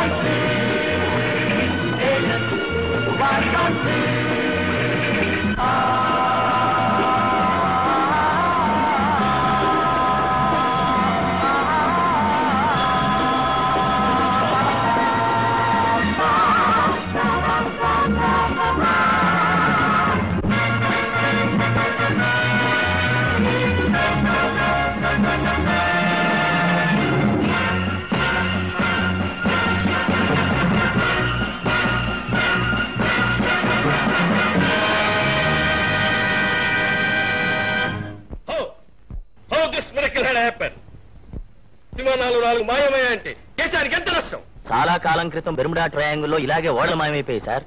country. Agent, one country. చాలా కాలం క్రితం Bermuda ట్రయాంగిల్లో ఇలాగే ఓడలు మాయమైపోయాయి సార్.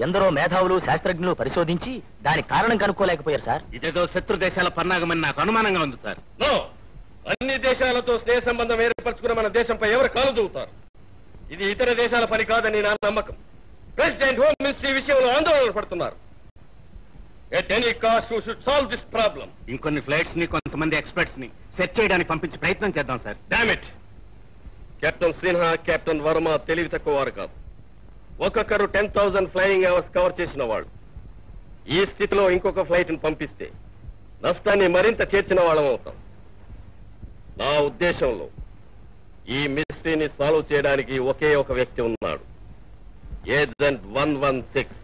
ఎందరో మేధావులు శాస్త్రజ్ఞులు పరిశోధించి దానికి కారణం కనుక్కోలేకపోయారు సార్. ఇదేదో శత్రు దేశాల పన్నాగమని నాకు అనుమానంగా ఉంది సార్. అన్ని దేశాలతో స్నేహ సంబంధం ఏర్పరచుకున్న మన దేశంపై ఎవరు కాలు దూవుతారు? ఇది ఇతర దేశాల పని కాదని నా నమ్మకం. ప్రెసిడెంట్ హోమ్ మినిస్ట్రీ విషయంలో ఆందోళన పడుతున్నారు. At any cost we should solve this problem. ఇంకొన్ని ఫ్లైట్స్ ని కొంతమంది ఎక్స్పర్ట్స్ ని సెర్చ్ చేయడానికి పంపించి ప్రయత్నం చేద్దాం sir. Damn it! Captain Sinha, captain Varma తెలివి తక్కువ వారు కాదు. ఒక్కొక్కరు 10,000 ఫ్లయింగ్ అవర్స్ కవర్ చేసిన వాళ్ళు. ఈ స్థితిలో ఇంకొక ఫ్లైట్ ని పంపిస్తే నష్టాన్ని మరింత చేర్చిన వాళ్ళం అవుతాం. నా ఉద్దేశంలో ఈ మిస్టరీని సాల్వ్ చేయడానికి ఒకే ఒక వ్యక్తి ఉన్నాడు. ఏజెంట్ 116.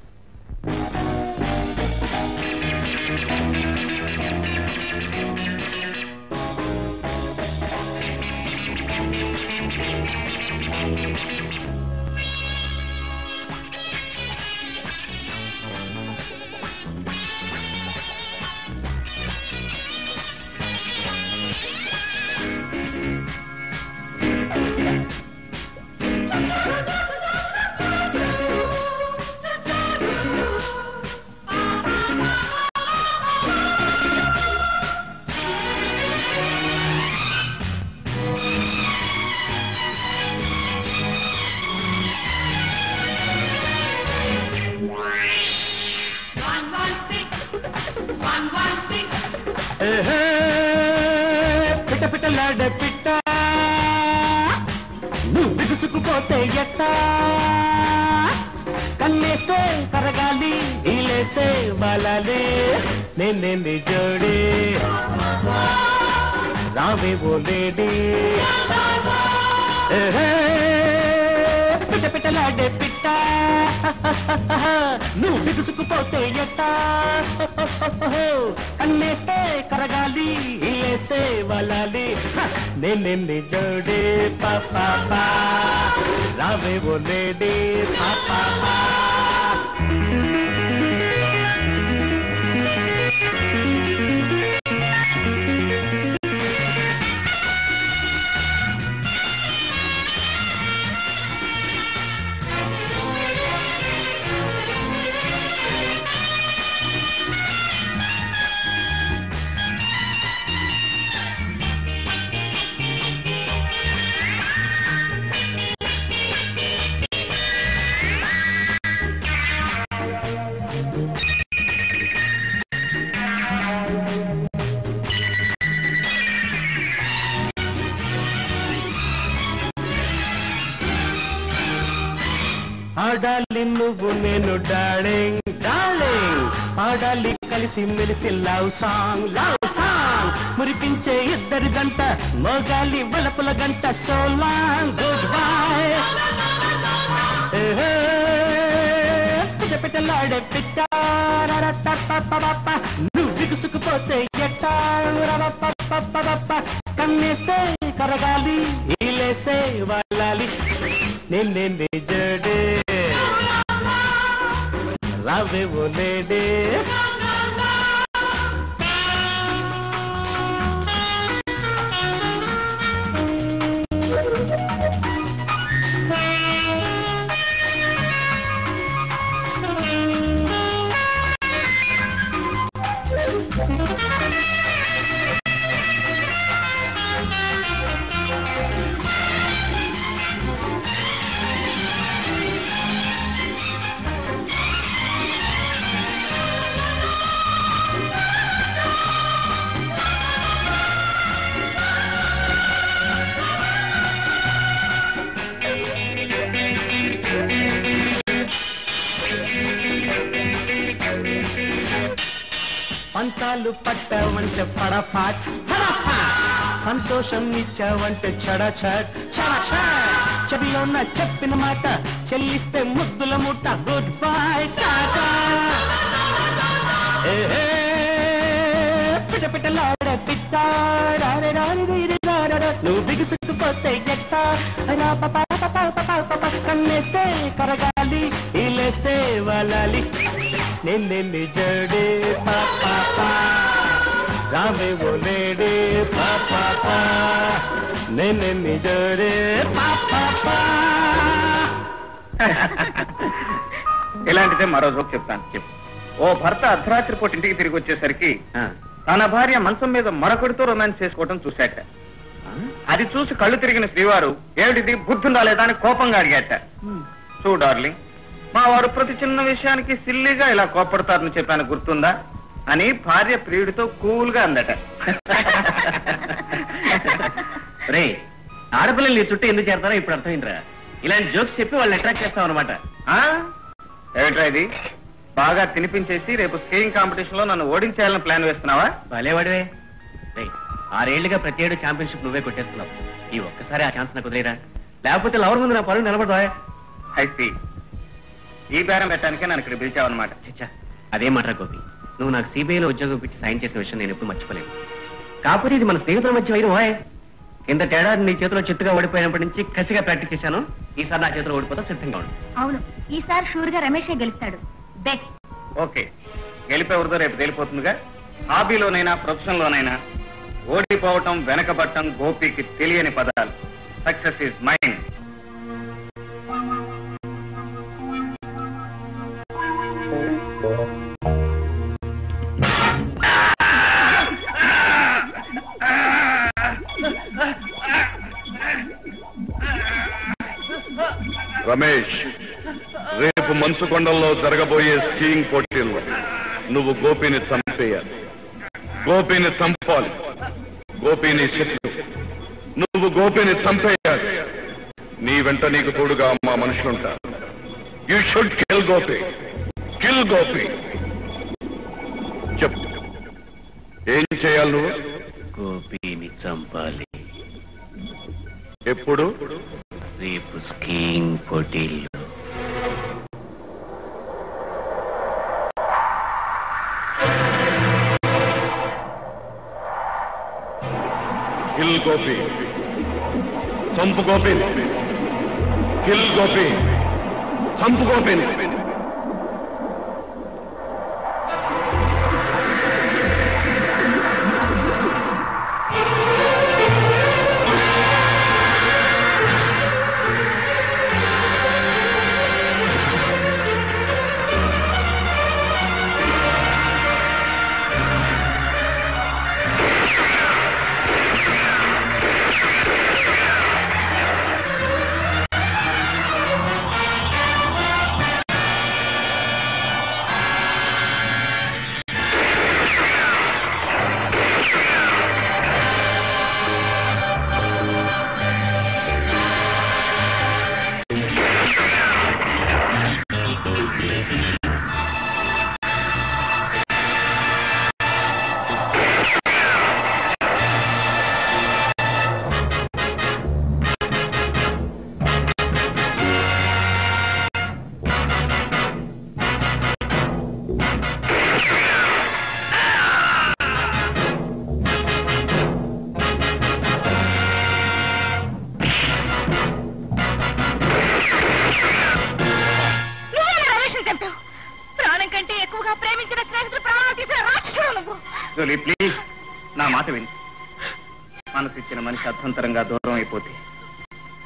పిట్ట పిట్టలాడ పిట్ట నువ్వు బిగుసుకుపోతే ఎట్ట, కన్నేస్తే కరగాలి, ఈలేస్తే బాలాలి, నేనే జోడి రావే ఓ లేడీ. పిట్ట పిట్టలాడే పిట్ట నువ్వు బిగుసుకుపోతే ఎట్ట, కన్నేస్తే కరగాలి, ఈలేస్తే వలాలి, నేనే జోడి పాపా రావే ఓ లేడీ పాపా. ఆడాలి నువ్వు నేను డార్లింగ్ డార్లింగ్, ఆడాలి కలిసి మెలిసి లవ్ సాంగ్ మురిపించే ఇద్దరి జంట, మోగాలి వలపుల గంట. So long good bye. పిట్ట పిట్టలాడే పిట్ట నువ్వు బిగుసుకుపోతే ఎట్ట, కన్నేస్తే కరగాలి, ఈలేస్తే వాళ్ళాలి, నేనే జడే రావే ఓ లేడీ. పంతాలు పట్టావంటే ఫడాఫాట్ సంతోషం ఇచ్చావంటే చడచట్ చెవిలో నా చెప్పిన మాట చెల్లిస్తే ముద్దుల ముట్ట గుడ్ బై టాటా పిట పిటలాడే పిట్ట నువ్వు బిగుసుకుపోతే ఎట్ట కన్నేస్తే కరగాలి ఇలేస్తే వాలాలి నిన్నే జడే పాపా రావే ఓ లేడే పాపా నిన్నే జడే పాపా. ఇలాంటిదే మరో జోక్ చెప్తాను. చెప్పు. ఓ భర్త అర్ధరాత్రి పూట ఇంటికి తిరిగి వచ్చేసరికి తన భార్య మంచం మీద మరొకరితో రొమాన్స్ చేసుకోవటం చూశాట. అది చూసి కళ్ళు తిరిగిన శ్రీవారు ఏమిటిది బుద్ధుందా లేదా అని కోపంగా అడిగాట. చూ డార్లింగ్, మా వారు ప్రతి చిన్న విషయానికి సిల్లిగా ఇలా కోపడతారని చెప్పాను గుర్తుందా అని భార్య ప్రియుడితో కూల్ గా అందట. రే, ఆడపిల్లలు నీ చుట్టూ ఎందుకు చేరతారో ఇప్పుడు అర్థమైందిరా. ఇలాంటి జోక్స్ చెప్పి వాళ్ళు అట్రాక్ట్ చేస్తాం అనమాట. ఏమిట్రా ఇది? బాగా తినిపించేసి రేపు స్కీయింగ్ కాంపిటీషన్ లో నన్ను ఓడించాలని ప్లాన్ వేస్తున్నావా? భలేవాడివే. రే, 6 ఏళ్లుగా ప్రతి ఏడు ఛాంపియన్షిప్ నువ్వే కొట్టేస్తున్నావు. ఈ ఒక్కసారి ఆ ఛాన్స్ నాకు కుదిరేరా, లేకపోతే లవర్ ముందు నా పనులు నిలబడదా? ఐసి ఈ బేరం పెట్టడానికే నన్ను ఇక్కడ పిలిచావన్నమాట. చచ్చా, అదే మాట గోపి. నువ్వు నాకు సిబిఐలో ఉద్యోగం పెట్టి సాయం చేసిన విషయం నేను ఎప్పుడు మర్చిపోలేను. కాకపోతే ఇది మన స్నేహితుల మధ్య వైరం వాయ్. కింద తేడా నీ చేతిలో చెట్టుగా ఓడిపోయినప్పటి నుంచి కసిగా ప్రాక్టీస్ చేశాను. ఈసారి నా చేతిలో ఓడిపోతా సిద్ధంగా ఉండు. అవును, ఈసారి షూర్ గా రమేషే గెలుస్తాడు. బెట్. ఓకే, గెలిపేవరదో రేపు తేలిపోతుందిగా. హాబీలోనైనా ప్రొఫెషన్ లోనైనా ఓడిపోవటం వెనకబట్టం గోపికి తెలియని పదాలు. Success is mine. రమేష్, రేపు మంచుకొండల్లో జరగబోయే స్కీయింగ్ పోటీల్లో నువ్వు గోపిని చంపేయాలి. గోపిని చంపాలి. గోపిని శత్రు. నువ్వు గోపిని చంపేయాలి. నీ వెంట నీకు తోడుగా మా మనుషులుంటారు. You should kill Gopi. Kill Gopi. చెప్పు, ఏం చేయాలి నువ్వు? గోపిని చంపాలి. ఎప్పుడు? రేపు స్కీయింగ్ పోటీల్లో. కిల్ గోపి. చంపు గోపిని. కిల్ గోపి. చంపు గోపిని. ప్లీజ్, నా మాట విని. మనసు ఇచ్చిన మనిషి అర్థంతరంగా దూరం అయిపోతే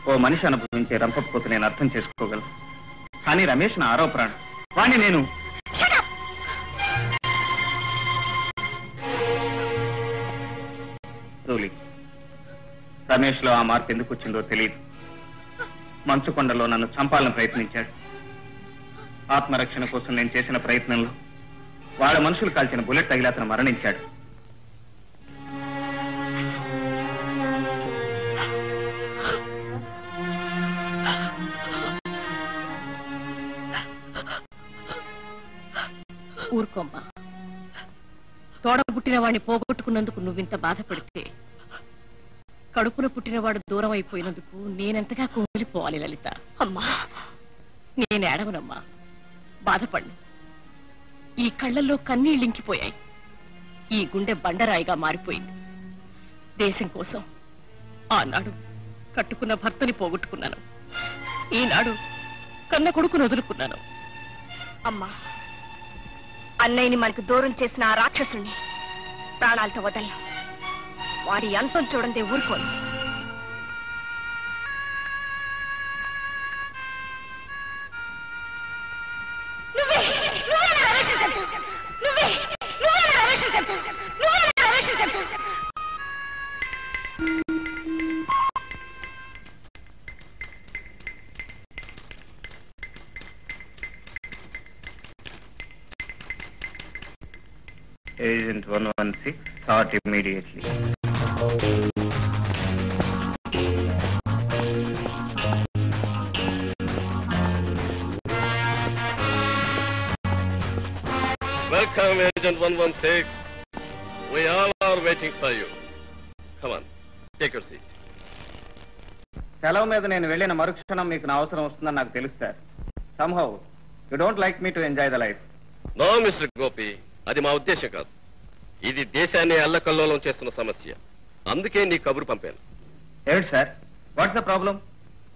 ఓ మనిషి అనుభవించే రంపపోతే నేను అర్థం చేసుకోగలను. కానీ రమేష్ నా ఆరో ప్రాణం. వాణ్ణి నేను రమేష్ లో ఆ మార్పు ఎందుకు వచ్చిందో తెలియదు. మంచుకొండలో నన్ను చంపాలని ప్రయత్నించాడు. ఆత్మరక్షణ కోసం నేను చేసిన ప్రయత్నంలో వాళ్ళ మనుషులు కాల్చిన బుల్లెట్ తగిలి అతను మరణించాడు. ఊరుకోమ్మా, తోడ పుట్టిన వాడిని పోగొట్టుకున్నందుకు నువ్వింత బాధపడితే కడుపున పుట్టినవాడు దూరం అయిపోయినందుకు నేనెంతగా కుమిలిపోవాలి లలిత. అమ్మా, నేను ఏడవనమ్మా, బాధపడ్ను. ఈ కళ్ళల్లో కన్నీళ్ళింకిపోయాయి. ఈ గుండె బండరాయిగా మారిపోయింది. దేశం కోసం ఆనాడు కట్టుకున్న భర్తని పోగొట్టుకున్నాను. ఈనాడు కన్న కొడుకును వదులుకున్నాను. అమ్మా, అన్నయ్యని మనకు దూరం చేసిన ఆ రాక్షసుని ప్రాణాలతో వదలను. వాడి అంతం చూడండి ఊరుకోను. Agent 116, start immediately. Welcome, Agent 116. We all are waiting for you. Come on, take your seat. సెలవు మీద నేను వెళ్ళిన మరుక్షణం మీకు నా అవసరం వస్తుందని నాకు తెలుసు sir. Somehow, you don't like me to enjoy the life. No, Mr. Gopi. అది మా ఉద్దేశం కాదు. ఇది దేశాన్ని అల్లకల్లోలం చేస్తున్న సమస్య. అందుకే నీ కబురు పంపాను. ఏమిటి సార్, వాట్స్ ద ప్రాబ్లం?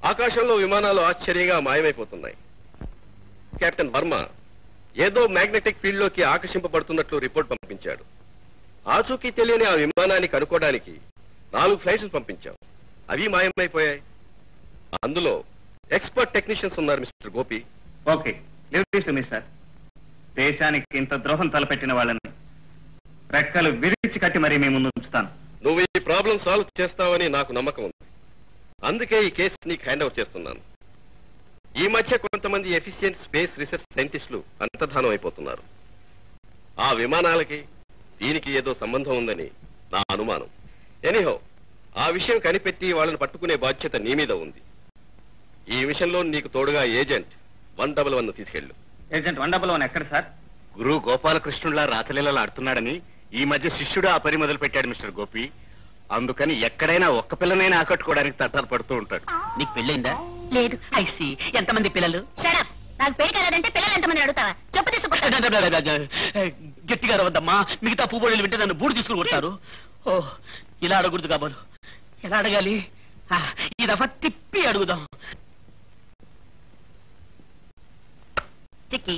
ఆకాశంలో విమానాలు ఆశ్చర్యంగా మాయమైపోతున్నాయి. కెప్టెన్ వర్మ ఏదో మ్యాగ్నెటిక్ ఫీల్డ్ లోకి ఆకర్షింపబడుతున్నట్లు రిపోర్ట్ పంపించాడు. ఆచూకీ తెలియని ఆ విమానాన్ని కనుక్కోవడానికి 4 ఫ్లైట్స్ పంపించాం. అవి మాయమైపోయాయి. అందులో ఎక్స్పర్ట్ టెక్నీషియన్స్ ఉన్నారు mister Gopi. Okay, leave this to me sir. దేశానికి ఇంత ద్రోహం తలపెట్టిన వాళ్ళని రెక్కలు విరిచి కట్టి మరీ మీ ముందు ఉంచుతాను. నువ్వు ఈ ప్రాబ్లం సాల్వ్ చేస్తావని నాకు నమ్మకం ఉంది. అందుకే ఈ కేసు నీకు హ్యాండ్ ఓవర్ చేస్తున్నాను. ఈ మధ్య కొంతమంది ఎఫిషియెంట్ స్పేస్ రీసెర్చ్ సైంటిస్టులు అంతర్ధానం అయిపోతున్నారు. ఆ విమానాలకి దీనికి ఏదో సంబంధం ఉందని నా అనుమానం. ఎనీహో, ఆ విషయం కనిపెట్టి వాళ్ళని పట్టుకునే బాధ్యత నీ మీద ఉంది. ఈ విషయంలో నీకు తోడుగా ఏజెంట్ 111 తీసుకెళ్ళు. ఏజెంట్ 111 ఎక్కడ సార్? గురు గోపాలకృష్ణులా రాచలీలలు ఆడుతున్నాడని ఈ మధ్య శిష్యుడు ఆ పని మొదలు పెట్టాడు మిస్టర్ గోపి. అందుకని ఎక్కడైనా ఒక్క పిల్లనైనా ఆకట్టుకోవడానికి తట్టాలు పడుతూ ఉంటాడు. నీకు పెళ్ళైందా? లేదు. ఐసి, ఎంతమంది పిల్లలు? షడప్, నాకు పెళ్లి కాలేదంటే పిల్లలు ఎంతమంది అడుగుతావా? చెప్పు తీసుకుంటా. గట్టిగా రవద్దమ్మా, మిగతా పూబోళ్ళు వింటే నన్ను బూడు తీసుకుని కొడతారు. ఓ, ఇలా అడగకూడదు కాబోలు. ఎలా అడగాలి? ఈ దఫా తిప్పి అడుగుదాం. చిక్కి,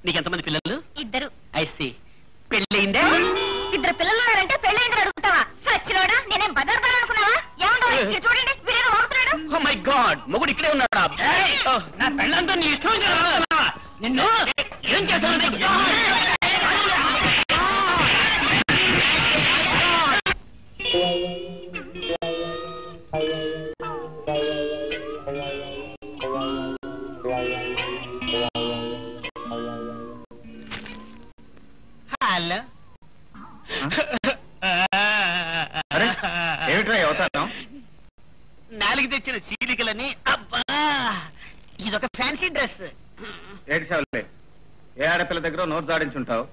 నీకెంతమంది పిల్లలు? 2. ఐసి, పెళ్ళయిందా? 2 పిల్లలు ఉన్నారంటే పెళ్ళైందని అడుగుతావా? సచ్చినోడా, నేనేం బదర్దాను అనుకున్నావా? ఏమంటావు? ఇది చూడండి, వీడేదో వాగుతున్నాడు. ఓ మై గాడ్, మొగుడు ఇక్కడే ఉన్నాడా? నా పెళ్ళంతా నీ ఇష్టం నిన్ను ఏం చేస్తాను? హలో, ఏమిట్రా అవుతాను? నాలుగు తెచ్చిన చీలికలని. అబ్బా, ఇదొక ఫ్యాన్సీ డ్రెస్. ఏడ్చావులే, ఏ ఆడపిల్ల దగ్గర నోరు దాడించుంటావు.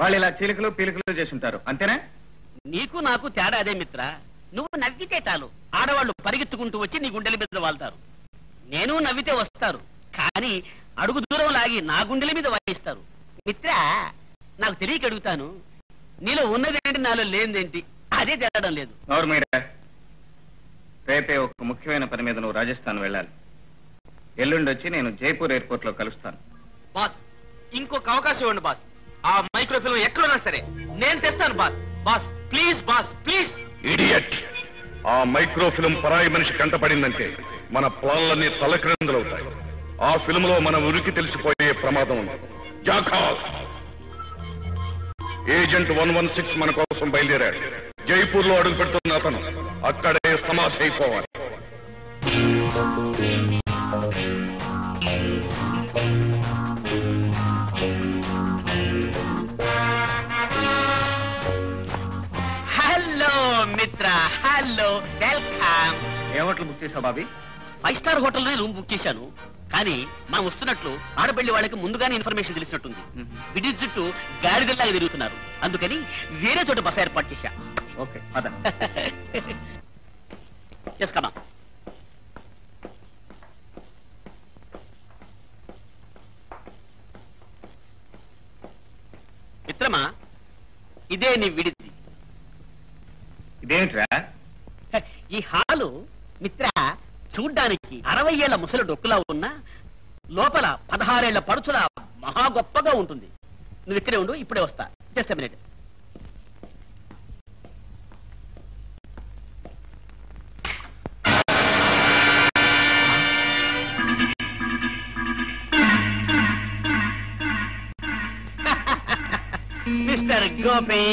వాళ్ళు ఇలా చీలికలు పీలికలు చేసి ఉంటారు, అంతేనే? నీకు నాకు తేడా అదే మిత్ర. నువ్వు నవ్వితే చాలు, ఆడవాళ్ళు పరిగెత్తుకుంటూ వచ్చి నీ గుండెల మీద వాళ్తారు. నేను నవ్వితే వస్తారు, కానీ అడుగు దూరం లాగి నా గుండెల మీద వాయిస్తారు. మిత్ర, నాకు తెలియక అడుగుతాను, నీలో ఉన్నదేంటి నాలో లేనిదేంటి? అదే తేలడం లేదు. నోరు మీరా. రేపే ఒక ముఖ్యమైన పని మీద నువ్వు రాజస్థాన్ వెళ్ళాలి. ఎల్లుండి వచ్చి నేను జైపూర్ ఎయిర్పోర్ట్ లో కలుస్తాను. బాస్, ఇంకొక అవకాశం ఇవ్వండి బాస్. ఆ మైక్రోఫిల్మ్ ఎక్కడున్నా సరే నేను తెస్తాను boss. Boss please, boss please. Idiot, ఆ మైక్రోఫిల్మ్ పరాయి మనిషి కంటపడిందంటే మన ప్లాన్లన్నీ తలక్రిందులవుతాయి. ఆ ఫిల్మ్ లో మన ఉరికి తెలిసిపోయే ప్రమాదం ఉంది. జాఖాస్, ఏజెంట్ 116 మన కోసం బయలుదేరాడు. జైపూర్ లో అడుగు పెడుతున్న అతను అక్కడే సమాధి అయిపోవాలి. హలో మిత్ర, హలో, వెల్కమ్. ఏ హోటల్ బుక్ చేసావు బాబీ? 5 స్టార్ హోటల్లోనే రూమ్ బుక్ చేశాను. కానీ మనం వస్తున్నట్లు ఆడపల్లి వాళ్ళకి ముందుగానే ఇన్ఫర్మేషన్ తెలిసినట్టుంది. విడి చుట్టూ గాడిదల్లాగా తిరుగుతున్నారు. అందుకని వేరే చోట బస ఏర్పాటు చేశా. ఓకే పద. చేసుకోమా. మిత్రమా, ఇదే నీ విడిది. ఇదేమిట్రా? ఈ హాలు మిత్ర చూడ్డానికి 60 ఏళ్ల ముసలి డొక్కులా ఉన్నా లోపల 16 ఏళ్ల పడుచులా మహా గొప్పగా ఉంటుంది. నువ్వు ఇక్కడే ఉండు, ఇప్పుడే వస్తా. Just minute. మిస్టర్ గోపి,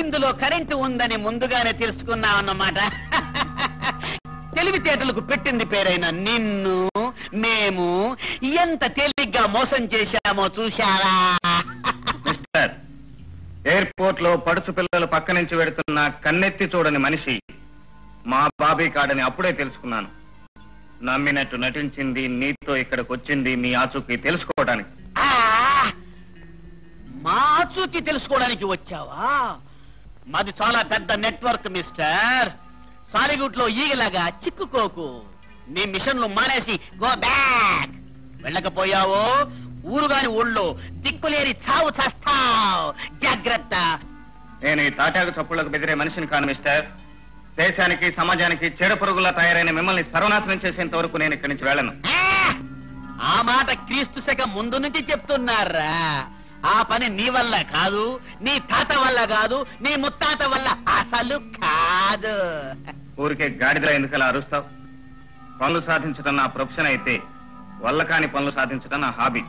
ఇందులో కరెంటు ఉందని ముందుగానే తెలుసుకున్నావన్నమాట. తెలివితేటలకు పెట్టింది పేరైన నిన్ను మేము ఎంత తేలిగ్గా మోసం చేశామో చూశారా? మిస్టర్, ఎయిర్పోర్ట్ లో పడుచు పిల్లలు పక్క నుంచి వెడుతున్న కన్నెత్తి చూడని మనిషి మా బాబీ కాడని అప్పుడే తెలుసుకున్నాను. నమ్మినట్టు నటించింది, నీతో ఇక్కడికి వచ్చింది మీ ఆచూకీ తెలుసుకోవడానికి. మా ఆచూకీ తెలుసుకోవడానికి వచ్చావా? మాది చాలా పెద్ద నెట్వర్క్ మిస్టర్. సాలిగుట్లో ఈగలాగా చిక్కుకోకు. నీ మిషన్లు మానేసి గో బ్యాక్. వెళ్ళకపోయావో ఊరుగాని ఊళ్ళో దిక్కులేని చావు చేస్తావు. జాగ్రత్త. నేను ఈ తాటాకు చప్పుళ్లకు బెదిరే మనిషిని కాను మిస్టర్. దేశానికి సమాజానికి చెడు పురుగులా తయారైన మిమ్మల్ని సర్వనాశనం చేసేంత వరకు నేను ఇక్కడి నుంచి వెళ్ళను. ఆ మాట క్రీస్తు శక ముందు నుంచి చెప్తున్నారా? ఆ పని నీ వల్ల కాదు, నీ తాత వల్ల కాదు, నీ ముత్తాత వల్ల అసలు కాదు. ఊరికే గాడిదలా ఎందుకలా అరుస్తావు? పనులు సాధించడం నా ప్రొఫెషన్ అయితే వల్ల కాని పనులు సాధించడం నా హాబీ.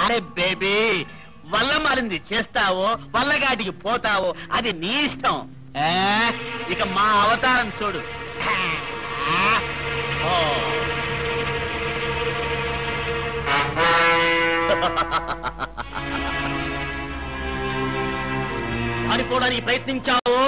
అరే బేబీ, వల్ల మాలింది చేస్తావో వల్లగాటికి పోతావో అది నీ ఇష్టం. ఇక మా అవతారం చూడు. పారిపోవడానికి ప్రయత్నించావు.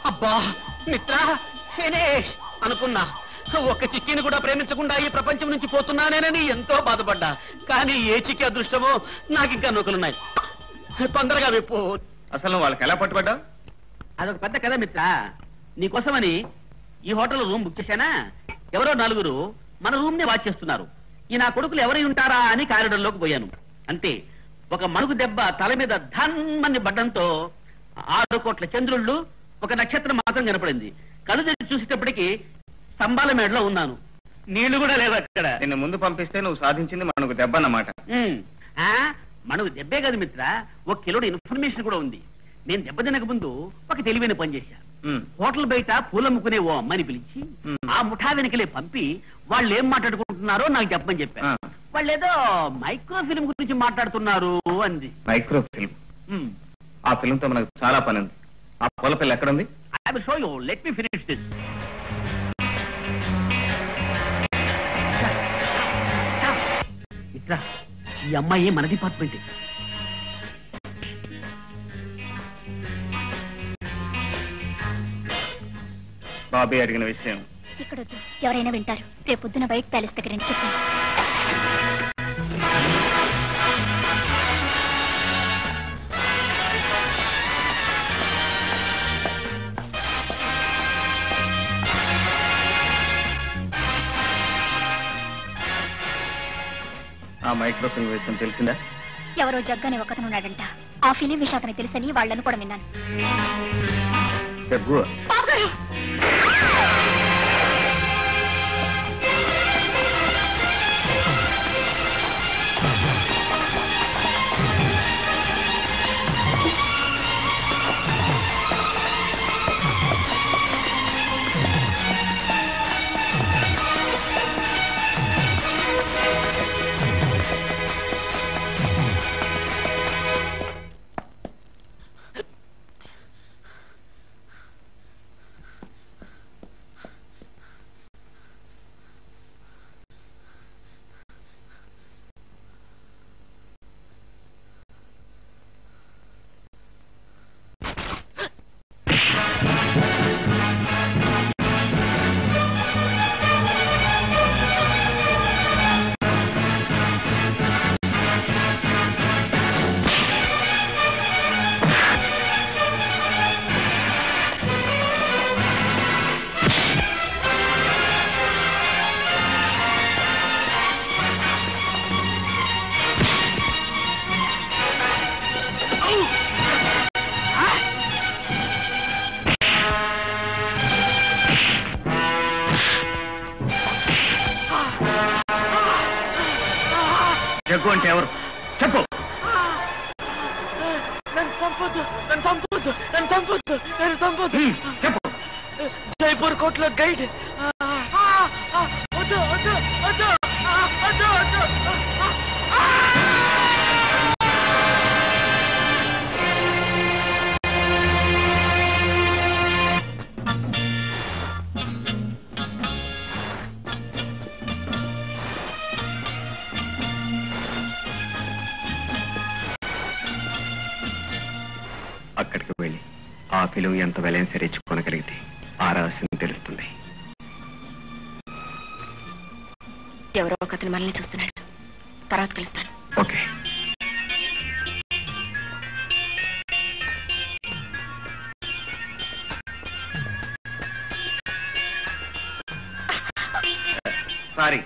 అబ్బా మిత్ర, ఫినిష్ అనుకున్నా. ఒక్క చిక్కిని కూడా ప్రేమించకుండా ఈ ప్రపంచం నుంచి పోతున్నానేనని ఎంతో బాధపడ్డా. కానీ ఏ చిక్కి అదృష్టమో నాకు ఇంకా నూకలున్నాయి. తొందరగా విప్పు. అసలు వాళ్ళకి ఎలా పట్టుబడ్డా? అదొక పెద్ద కథ మిత్ర. నీకోసమని ఈ హోటల్ రూమ్ బుక్ చేశానా? ఎవరో 4 మన రూమ్ నే వాచ్ చేస్తున్నారు. ఈ నా కొడుకులు ఎవరై ఉంటారా అని కారిడర్లోకి పోయాను. అంతే, ఒక మనుగు దెబ్బ తల మీద ధన్మని పడ్డంతో 6 కోట్ల చంద్రుళ్ళు, ఒక నక్షత్రం మాత్రం కనపడింది. కళ్ళు తెరిచి చూసేటప్పటికి స్తంభాల మేడలో ఉన్నాను. నీళ్లు కూడా లేవు అక్కడ. నిన్ను ముందు పంపిస్తే నువ్వు సాధించింది మనకు దెబ్బ అన్నమాట. మనకు దెబ్బే కాదు మిత్ర, 1 కిలోడు ఇన్ఫర్మేషన్ కూడా ఉంది. నేను దెబ్బ తినక ముందు ఒక తెలివైన పని చేశా. హోటల్ బయట పూలమ్ముకునే ఓ అమ్మాయిని పిలిచి ఆ ముఠా వెనకలే పంపి వాళ్ళు ఏం మాట్లాడుకుంటున్నారో నాకు చెప్పమని చెప్పాను. వాళ్ళు ఏదో మైక్రో ఫిల్మ్ గురించి మాట్లాడుతున్నారు అంది. Micro film? ఆ ఫిల్మ్ తో మనకు చాలా పని ఉంది. ఆ పూల పిల్ల ఎక్కడుంది? I will show you. Let me finish this. మిత్ర, ఈ అమ్మాయి మన డిపార్ట్మెంట్. బాబీ అడిగిన విషయం ఇక్కడ ఎవరైనా వింటారు. రేపు పొద్దున వైట్ ప్యాలెస్ దగ్గర చెప్పండి. ఆ మైక్రోఫిల్మ్ విషయం తెలిసిందా? ఎవరో జగ్గనే ఒకతను ఉన్నాడంట. ఆ ఫిలిం విషయం అతనికి తెలుసని వాళ్ళను కూడా విన్నాను. జగ్గు జగ్గు అంటే ఎవరు చెప్పు. చెప్పు. జైపూర్ కోర్టులో గైడ్. అక్కడికి వెళ్ళి ఆ ఫిలిం ఎంత వెలైన సరే ఇచ్చుకోనగలిగితే ఆ రహస్యం తెలుస్తుంది. ఎవరో ఒకతను మనల్ని చూస్తున్నాడు. తర్వాత కలుస్తాను. ఓకే. సారీ.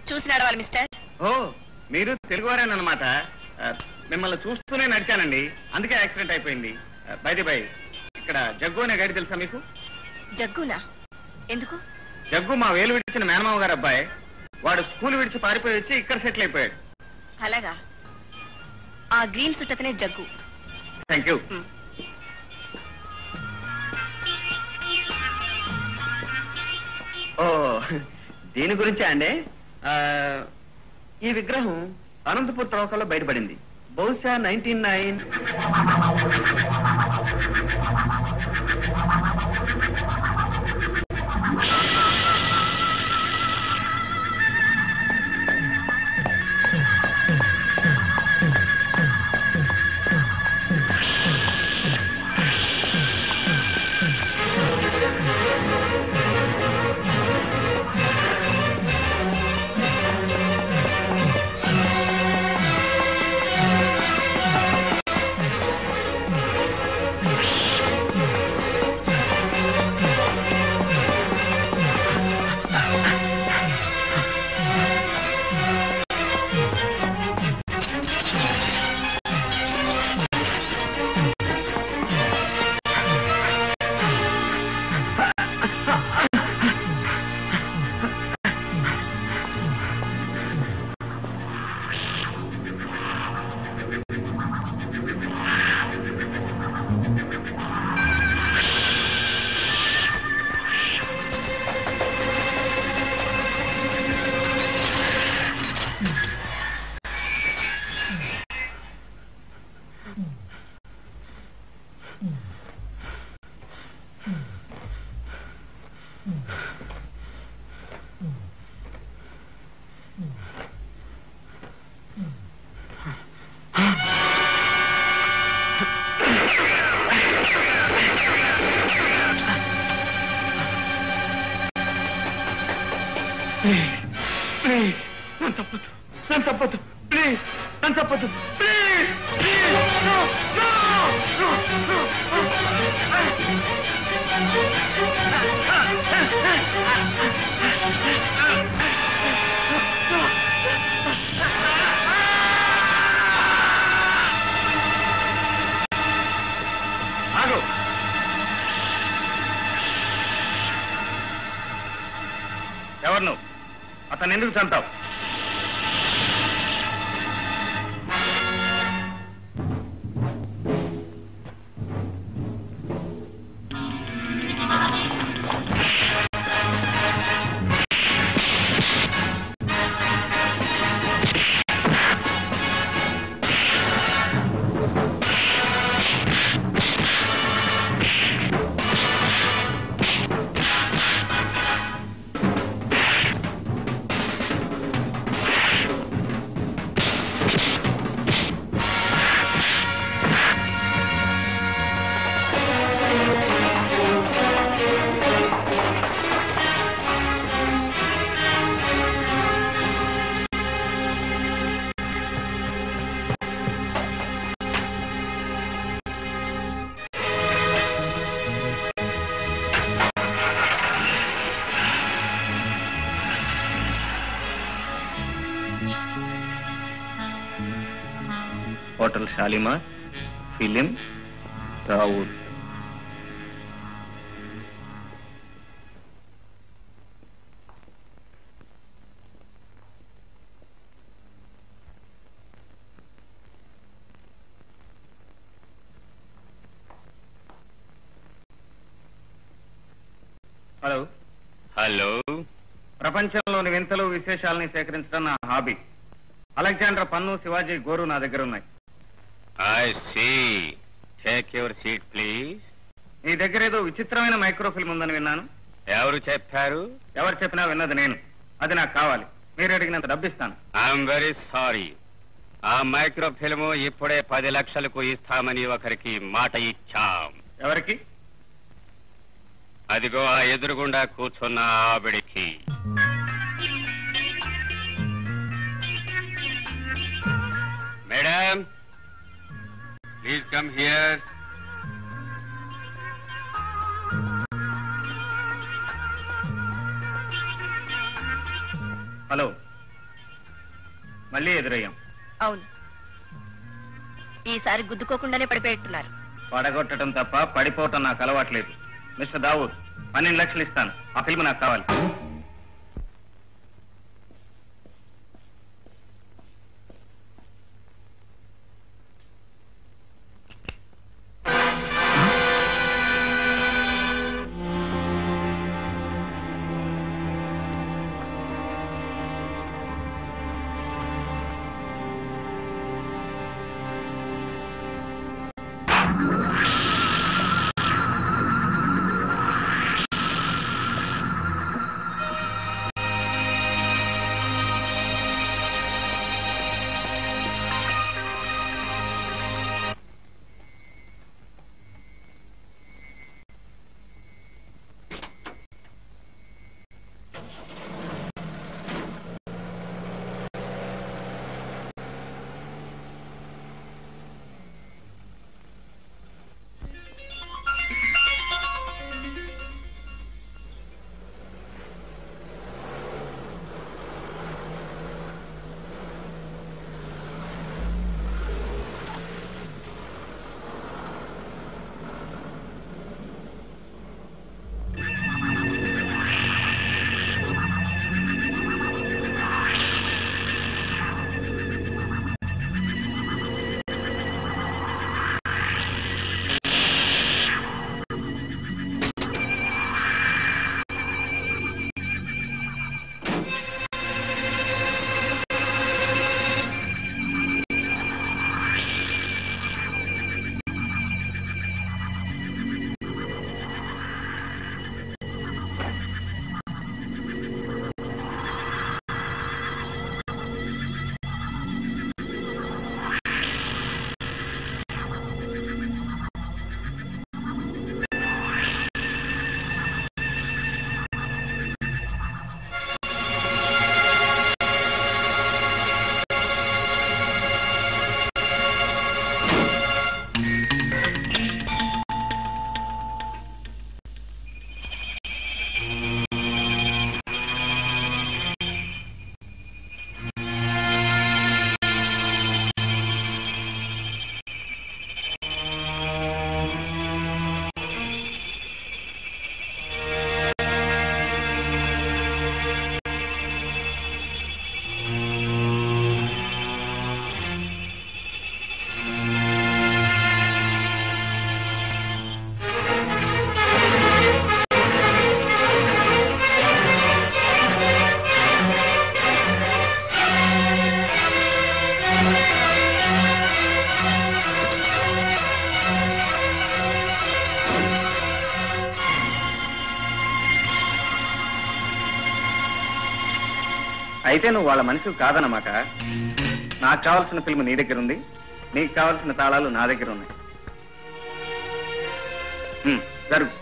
చూసి నడవాలి మిస్టర్. ఓ, మీరు తెలుగువారేనమాట. మిమ్మల్ని చూస్తూనే నడిచానండి, అందుకే యాక్సిడెంట్ అయిపోయింది. బైది బై, ఇక్కడ జగ్గు అనే గైడ్ తెలుసా మీకు? జగ్గునా? ఎందుకు? జగ్గు మా వేలు విడిచిన మేనమామ గారు అబ్బాయి. వాడు స్కూల్ విడిచి పారిపోయి వచ్చి ఇక్కడ సెటిల్ అయిపోయాడు. అలాగా? ఆ గ్రీన్ సుట్ అతనే జగ్గు. Thank you. ఓ, దీని గురించే అండి. ఈ విగ్రహం అనంతపూర్ త్రవ్వకాల్లో బయటపడింది. బహుశా 1909. ప్లీజ్ నన్ను తప్పదు, ప్లీజ్ నన్ను తప్పదు, ప్లీజ్. ఎవరు నువ్వు? అతను ఎందుకు చంపావు? Hotel Shalimar, film Dawood. Hello. Hello. ప్రపంచంలోని వింతలు విశేషాలని సేకరించడం నా హాబీ. అలెగ్జాండర్ పన్ను, శివాజీ గోరు నా దగ్గర ఉన్నాయి. I see. Take your seat please. నీ దగ్గర ఏదో విచిత్రమైన మైక్రోఫిల్మ్ ఉందని విన్నాను. ఎవరు చెప్పారు? ఎవరు చెప్పినా విన్నది నేను. అది నాకు కావాలి. మీరు అడిగినంత డబ్బిస్తాను. I'm very sorry. ఆ మైక్రో ఫిల్మ్ ఇప్పుడే 10 లక్షలకు ఇస్తామని ఒకరికి మాట ఇచ్చాం. ఎవరికి? అదిగో ఆ ఎదురుగుండా కూర్చున్న ఆవిడికి. Madam, please come here. Hello. మళ్ళీ ఎదురయ్యాం. అవును, ఈసారి గుద్దుకోకుండానే పడిపోయేట్టున్నారు. పడగొట్టడం తప్ప పడిపోవటం నాకు అలవాట్లేదు. మిస్టర్ దావూద్, 12 లక్షలు ఇస్తాను. ఆ ఫిల్మ్ నాకు కావాలి. అయితే నువ్వు వాళ్ళ మనిషి కాదన్నమాట. నాకు కావాల్సిన ఫిల్మ్ నీ దగ్గర ఉంది, నీకు కావాల్సిన తాళాలు నా దగ్గర ఉన్నాయి. జరుగు.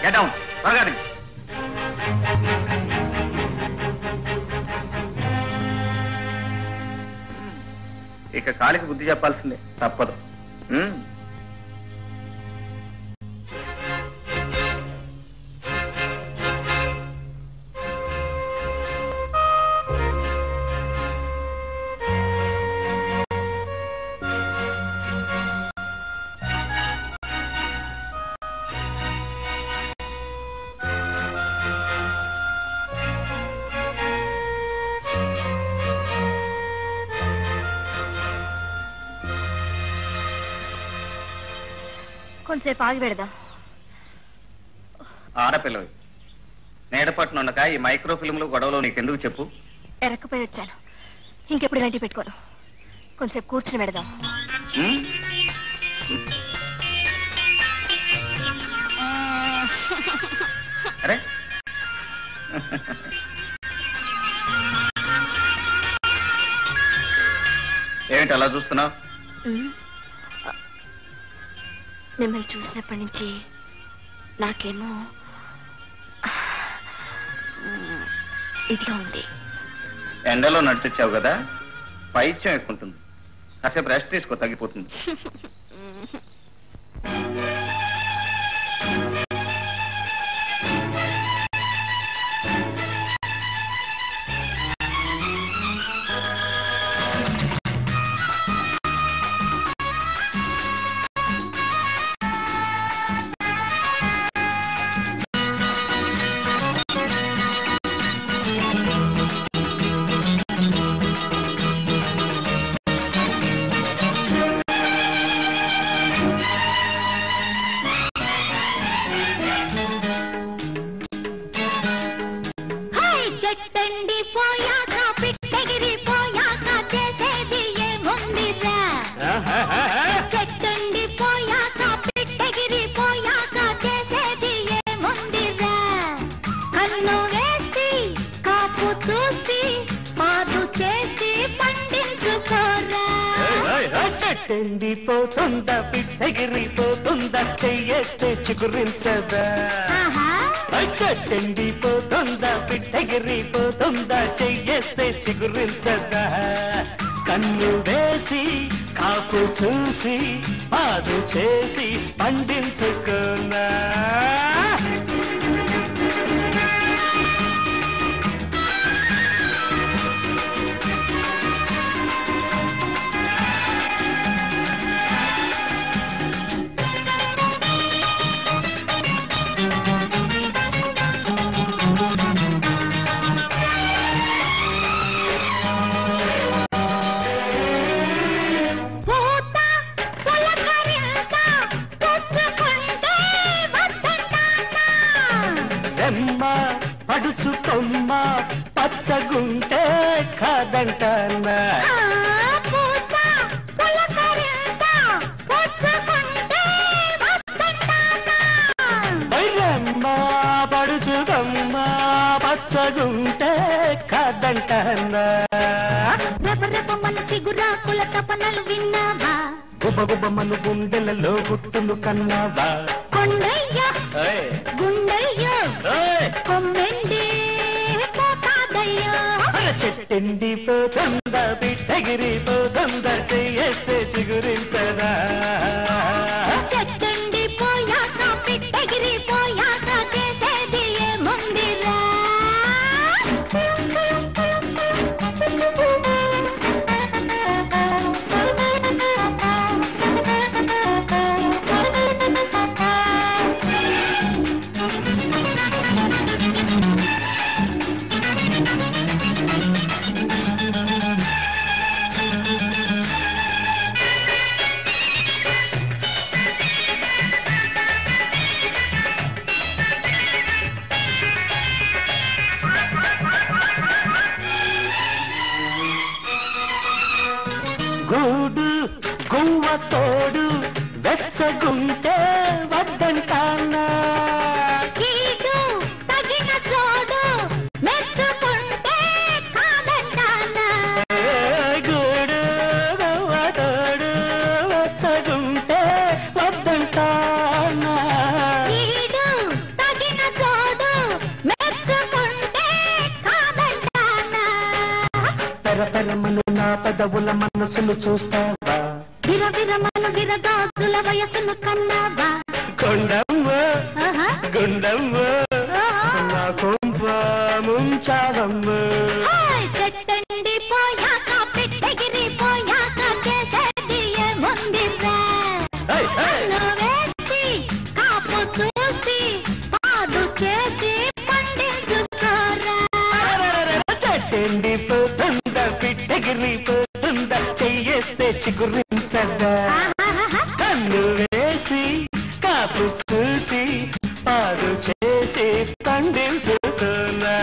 Get down. త్వరగా దిగు. ఇక కాలికి బుద్ధి చెప్పాల్సిందే, తప్పదు. కొంచెంసేపు ఆగి పెడదాం. ఆడపిల్లవి నేడపట్నం ఉండక ఈ మైక్రో ఫిల్మ్లు గొడవలో నీకెందుకు చెప్పు? ఎరక్కపోయి వచ్చాను, ఇంకెప్పుడు ఇలాంటివి పెట్టుకోను. కొంచెంసేపు కూర్చుని పెడదాం. అరే ఏమిటి అలా చూస్తున్నావు? మిమ్మల్ని చూసినప్పటి నుంచి నాకేమో ఇదిగా ఉంది. ఎండలో నడిచొచ్చావు కదా, పైత్యం ఎక్కుంటుంది. కాసేపు రెస్ట్ తీసుకో, తగ్గిపోతుంది. ఎండిపోతుందా పిట్టగిరిపోతుందా చెయ్యేస్తే చిగురించదా? చెట్టెండిపోతుందా పిట్టగిరిపోతుందా చెయ్యేస్తే చిగురించదా? కన్ను వేసి కాపు చూసి పాదు చేసి పండించుకున్నా. కన్నా మన చిగురాకుల తపనలు విన్నావా గుబ గుబమను గుండెలలో గుట్టులు కన్నావా కొండయ్య గుండయ్య కొమ్మెండి పోతాదయ్యా చెట్టెండి పోతుంద పిట్టగిరి పోతుంద చెయ్యేస్తే చిగురించదా చెట్టండి పోయాక పిట్టగిరి పోయాక చేసేది ఏముందిరా గూడు గువ్వ తోడు వెచ్చగుంటే వద్దంటానా కీడు తగిన చోడు మెచ్చుకుంటే కాదంటానా గూడు గువ్వ తోడు వెచ్చగుంటే వద్దంటానా కీడు తగిన చోడు మెచ్చుకుంటే కాదంటానా పెరపెరమను నా పెదవుల మనసును చూస్తావా విరవిరమను విరగాజుల వయసును కన్నావా కొండమ్మ ఆహా. గుండమ్మ నా కొంప ముంచావమ్మ హాయ్ చెట్టండి పోయాక పిట్టగిరి పోయాక చేసేది ఏముందిరా హై, హై. కన్ను వేసి కాపు చూసి పాదు చేసి పండించుకోరా చెట్టండి పోతుంద పిట్టగిరి పోతుంద చెయ్యేస్తే చిగురించదా ఆహాహాహా. కన్ను వేసి కాపు చూసి పాడు చేసి పండించుతున్నా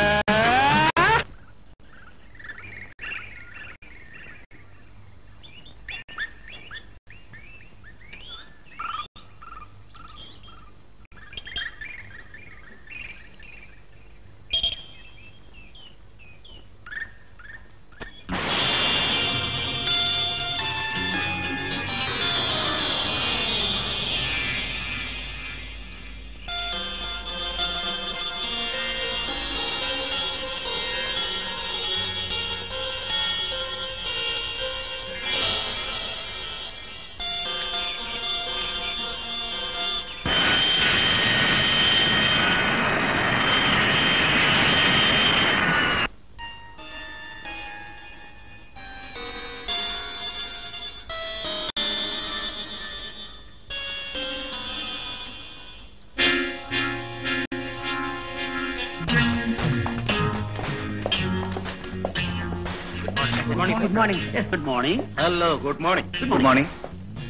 good morning good morning hello good morning good morning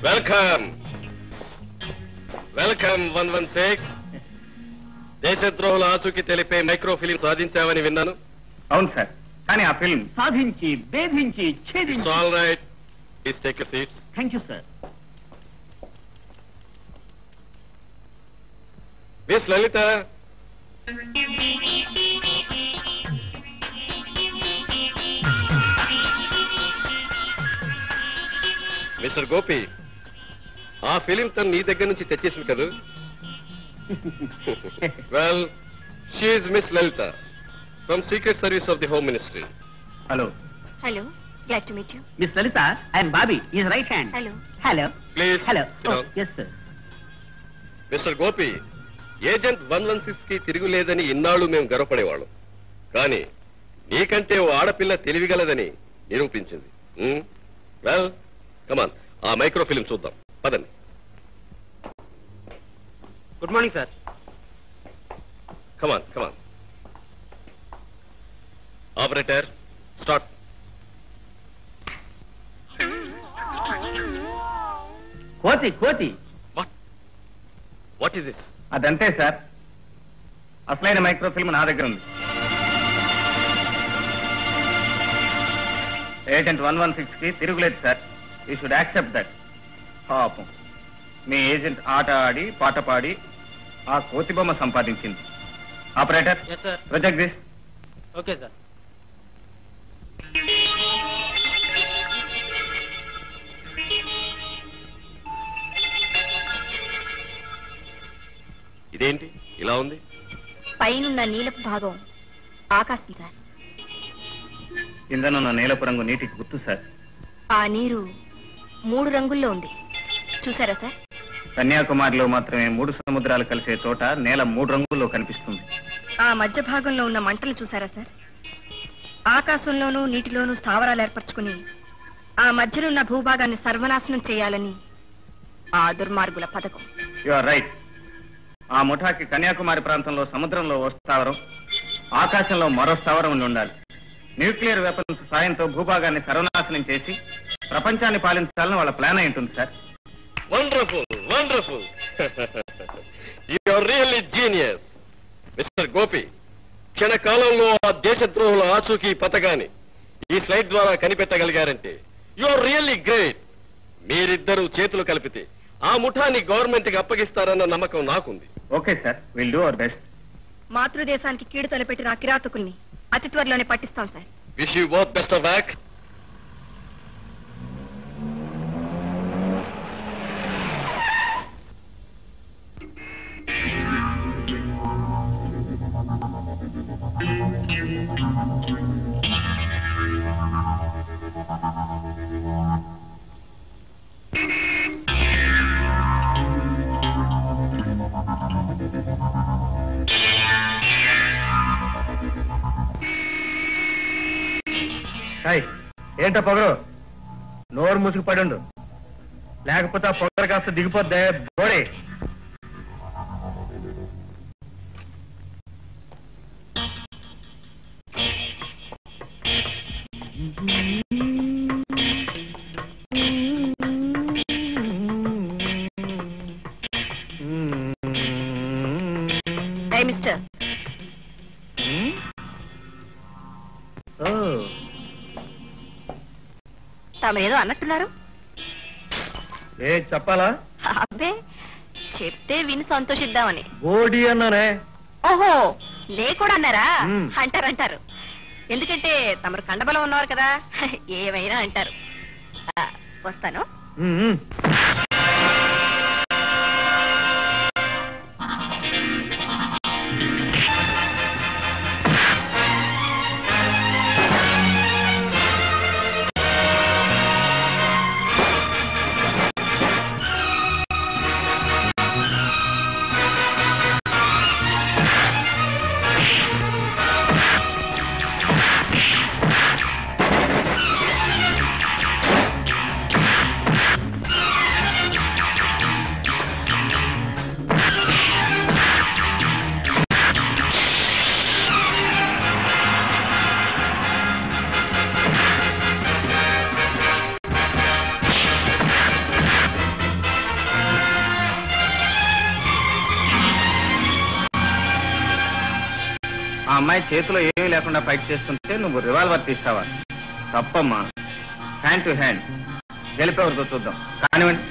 welcome welcome 116. దేశద్రోహుల ఆచూకీ తెలిపే మైక్రో ఫిలిం సాధించావని విన్నాను. అవును సార్, కానీ ఆ ఫిల్మ్ సాధించి భేదించి ఛేదించి all right, please take your seats. Thank you sir. Miss Lalitha, mister Gopi, ఆ ఫిలిం తను నీ దగ్గర నుంచి తెచ్చేసింది కదా? Well, she's miss Lalitha from secret service of the home ministry. Hello hello glad to meet you miss Lalitha, I'm Bobby, is right hand. Hello hello please hello yes sir. Mister Gopi, agent 116 కి తిరుగులేదని ఇన్నాళ్ళు మేము గర్వపడేవాళ్ళం. కానీ నీకంటే ఓ ఆడపిల్ల తెలివిగలదని నిరూపించింది. వెల్ కమాన్, ఆ మైక్రో ఫిలిం చూద్దాం, పదండి. Good morning sir. Come on come on. Operator start. కోతి కోతి. What is this? అదంతే సార్, అసలైన మైక్రో ఫిల్మ్ నా దగ్గర ఉంది. ఏజెంట్ 116 కి తిరుగులేదు sir. You should accept that. పాపం మీ ఏజెంట్ ఆట ఆడి పాట పాడి ఆ కోతి బొమ్మ సంపాదించింది. Operator yes sir. Project this. Okay sir. ఇదేంటి ఇలా ఉంది? పైనున్న నీలపు భాగం ఆకాశం సార్. కిందనున్న నీలపు రంగు నీటికి గుర్తు సార్. ఆ నీరు 3 రంగుల్లో ఉంది, చూసారా సార్? కన్యాకుమారిలో మాత్రమే 3 సముద్రాలు కలిసే చోట నేల 3 రంగుల్లో కనిపిస్తుంది. ఆ మధ్య భాగంలో ఉన్న మంటలు చూసారా సార్? ఆకాశంలోనూ నీటిలోనూ స్థావరాలు ఏర్పరచుకుని ఆ మధ్యనున్న భూభాగాన్ని సర్వనాశనం చేయాలని ఆ దుర్మార్గుల పథకం. You are right. ఆ ముఠాకి కన్యాకుమారి ప్రాంతంలో సముద్రంలో ఓ స్థావరం, ఆకాశంలో మరో స్థావరం ఉండి ఉండాలి. న్యూక్లియర్ వెపన్స్ సాయంతో భూభాగాన్ని సర్వనాశనం చేసి ప్రపంచాన్ని పాలించాలని వాళ్ళ ప్లాన్ అయి ఉంటుంది sir. Wonderful, wonderful. You are really genius mister Gopi. క్షణకాలంలో ఆ దేశద్రోహుల ఆచూకీ పథకాన్ని ఈ స్లైడ్ ద్వారా కనిపెట్టగలిగారంటే యు ఆర్ రియల్లీ గ్రేట్. మీరిద్దరూ చేతులు కలిపితే ఆ ముఠాన్ని గవర్నమెంట్ కి అప్పగిస్తారన్న నమ్మకం నాకుంది. Okay sir, will do our best. మాతృదేశానికి కీడు తలపెట్టిన ఆ కిరాతకుల్ని అతి త్వరలోనే పట్టిస్తాం sir. Wish you both best of luck. ఏంటో పొగరు, నోరు మూసుకు పడుండు, లేకపోతే ఆ పొగరు కాస్త దిగిపోద్దే బోడే. మిస్టర్, తమరేదో అన్నట్టున్నారు. ఏ చెప్పాలా? అబ్బే, చెప్తే విని సంతోషిద్దామని. బోడి అన్నానే. ఓహో, నే కూడా అన్నారా? అంటారు. ఎందుకంటే తమరు కండబలం ఉన్నవారు కదా, ఏమైనా అంటారు. వస్తాను. ఆ అమ్మాయి చేతిలో ఏమీ లేకుండా ఫైట్ చేస్తుంటే నువ్వు రివాల్వర్ తీస్తావా? తప్పమ్మా. హ్యాండ్ టు హ్యాండ్ గెలిపేవరితో చూద్దాం. కానివ్వండి.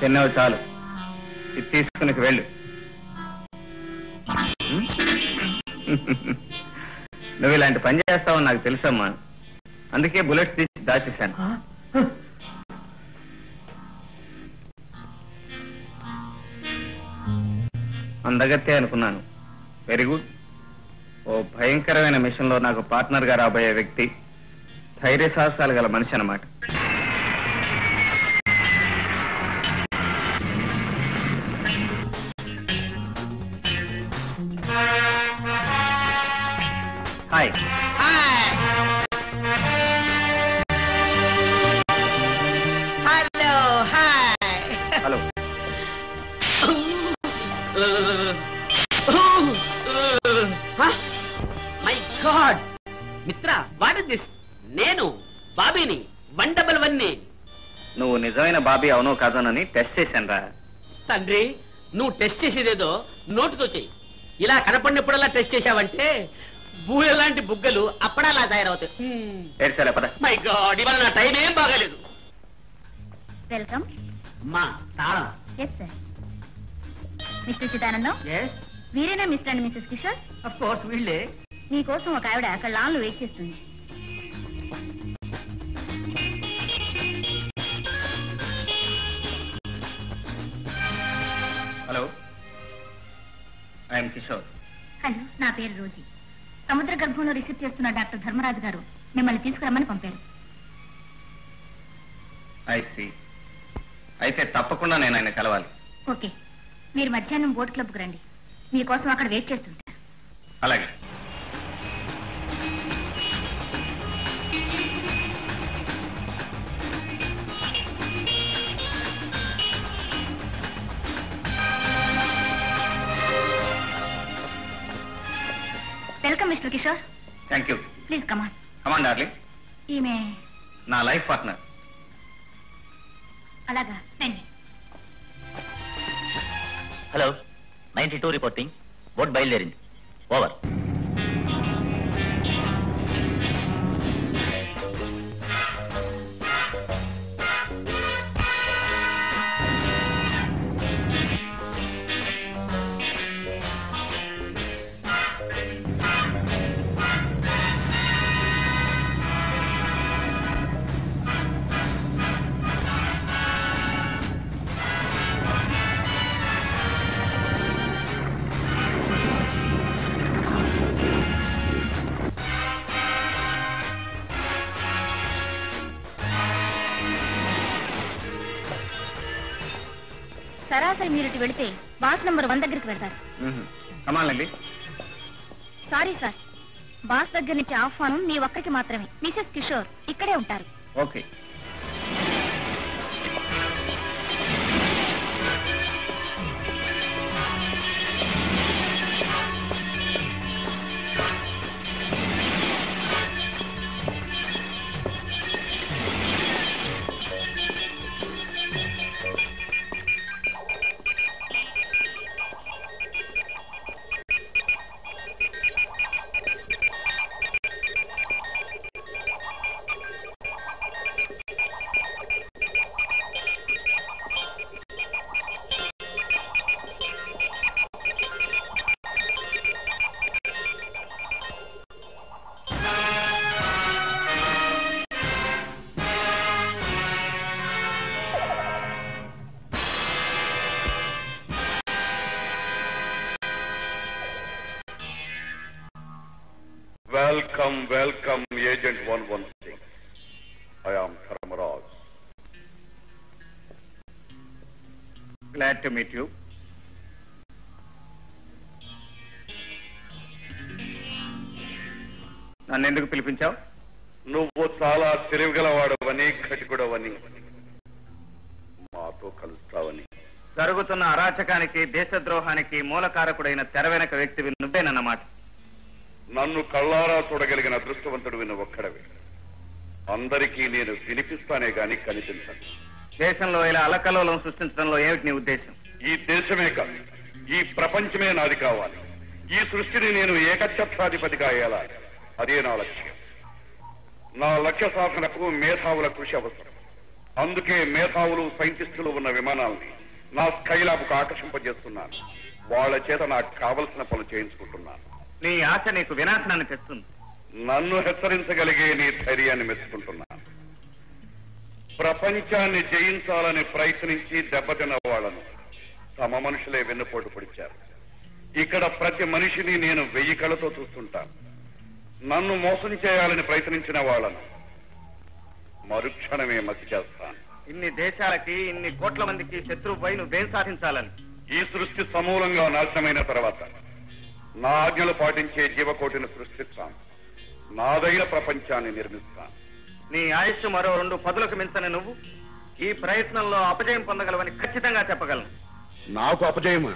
తిన్నావు చాలు, ఇది తీసుకుని వెళ్ళు. నువ్వు ఇలాంటి పని చేస్తావని నాకు తెలుసమ్మా, అందుకే బుల్లెట్స్ తీసి దాచేశాను. అందగత్తే అనుకున్నాను. Very good. ఓ భయంకరమైన మిషన్ లో నాకు పార్ట్నర్ గా రాబోయే వ్యక్తి ధైర్య సాహసాలు గల మనిషి అన్నమాట. Hi. Hello. Hi. Hello. My God మిత్ర, వాట్ ఇస్ దిస్? నేను బాబీని, 111ని. నువ్వు నిజమైన బాబీ అవునో కాదోనని టెస్ట్ చేశాను రా. తండ్రి, నువ్వు టెస్ట్ చేసేదేదో నోటుతో చెయ్యి. ఇలా కనపడినప్పుడల్లా టెస్ట్ చేశావంటే బూరె లాంటి బుగ్గలు అప్పడాలా తయారవుతాయి. ఏడ్చారా పద. మై గాడ్, ఇవాళ నా టైం ఏం బాగాలేదు. వెల్కమ్. మా తాళం. Yes sir. మిస్టర్ చిదానందం, వీరేనా mister and missus Kishore? Of course వీళ్ళే. మీకోసం ఒక ఆవిడ అక్కడ లాన్లో వెయిట్ చేస్తుంది. Hello, I'm Kishore. హలో, నా పేరు రోజీ. సముద్ర గర్భంలో రీసెర్చ్ చేస్తున్న డాక్టర్ ధర్మరాజు గారు మిమ్మల్ని తీసుకురమ్మని పంపారు. I see. అయితే తప్పకుండా నేను ఆయన కలవాలి. ఓకే, మీరు మధ్యాహ్నం బోట్ క్లబ్కు రండి. మీకోసం అక్కడ వెయిట్ చేస్తుంటా. అలాగే. Welcome mister Kishore. Thank you. Please come on. Come on darling. ఈమె నా లైఫ్ పార్ట్నర్. అలాగా, రండి. Hello, 92 reporting. బోట్ బయలుదేరింది. ఓవర్. సరాసరి మీరు ఇటు వెళితే బాస్ నంబర్ 1 దగ్గరికి వెళ్తారు. కమాలండి. సారీ సార్, బాస్ దగ్గర నుంచి ఆహ్వానం మీ ఒక్కరికి మాత్రమే. మిసెస్ కిషోర్ ఇక్కడే ఉంటారు. Okay. Welcome, welcome, Agent 116. I am Dharmaraj. Glad to meet you. నన్ను ఎందుకు పిలిపించావు? నువ్వు చాలా తిరగలవాడవని, కటికుడవని, మాతో కలుస్తావని. జరుగుతున్న అరాచకానికి, దేశద్రోహానికి మూలకారకుడైన తెర వెనక వ్యక్తివి నువ్వేనన్నమాట. నన్ను కళ్ళారా చూడగలిగిన అదృష్టవంతుడు నువ్వు ఒక్కడవే. అందరికీ నేను వినిపిస్తానే గాని కనిపించను. దేశంలో ఇలా అలకల్లోలం సృష్టించడంలో ఏమిటి నీ ఉద్దేశం? ఈ దేశమే కాదు, ఈ ప్రపంచమే నాది కావాలి. ఈ సృష్టిని నేను ఏకఛత్రాధిపతిగా అయ్యాలి. అదే నా లక్ష్యం. నా లక్ష్య సాధనకు మేధావుల కృషి అవసరం. అందుకే మేధావులు, సైంటిస్టులు ఉన్న విమానాల్ని నా స్కైలాబ్కు ఆకర్షింపజేస్తున్నాను. వాళ్ళ చేత నాకు కావలసిన పనులు చేయించుకుంటున్నాను. నీ ఆశ నీకు వినాశనాన్ని తెస్తుంది. నన్ను హెచ్చరించగలిగే నీ ధైర్యాన్ని మెచ్చుకుంటున్నాను. ప్రపంచాన్ని జయించాలని ప్రయత్నించి దెబ్బతిన్న వాళ్లను తమ మనుషులే వెన్నుపోటు పొడిచారు. ఇక్కడ ప్రతి మనిషిని నేను 1000 కళ్ళతో చూస్తుంటాను. నన్ను మోసం చేయాలని ప్రయత్నించిన వాళ్లను మరుక్షణమే మసి చేస్తాను. ఇన్ని దేశాలకి, ఇన్ని కోట్ల మందికి శత్రువుపై నువ్వేం సాధించాలని? ఈ సృష్టి సమూలంగా నాశనమైన తర్వాత నా ఆజ్ఞలు పాటించే జీవకోటిని సృష్టిస్తాను. నాదైన ప్రపంచాన్ని నిర్మిస్తాను. నీ ఆయుష్ మరో 2 పదులకు మించని నువ్వు ఈ ప్రయత్నంలో అపజయం పొందగలవని ఖచ్చితంగా చెప్పగలను. నాకు అపజయమా?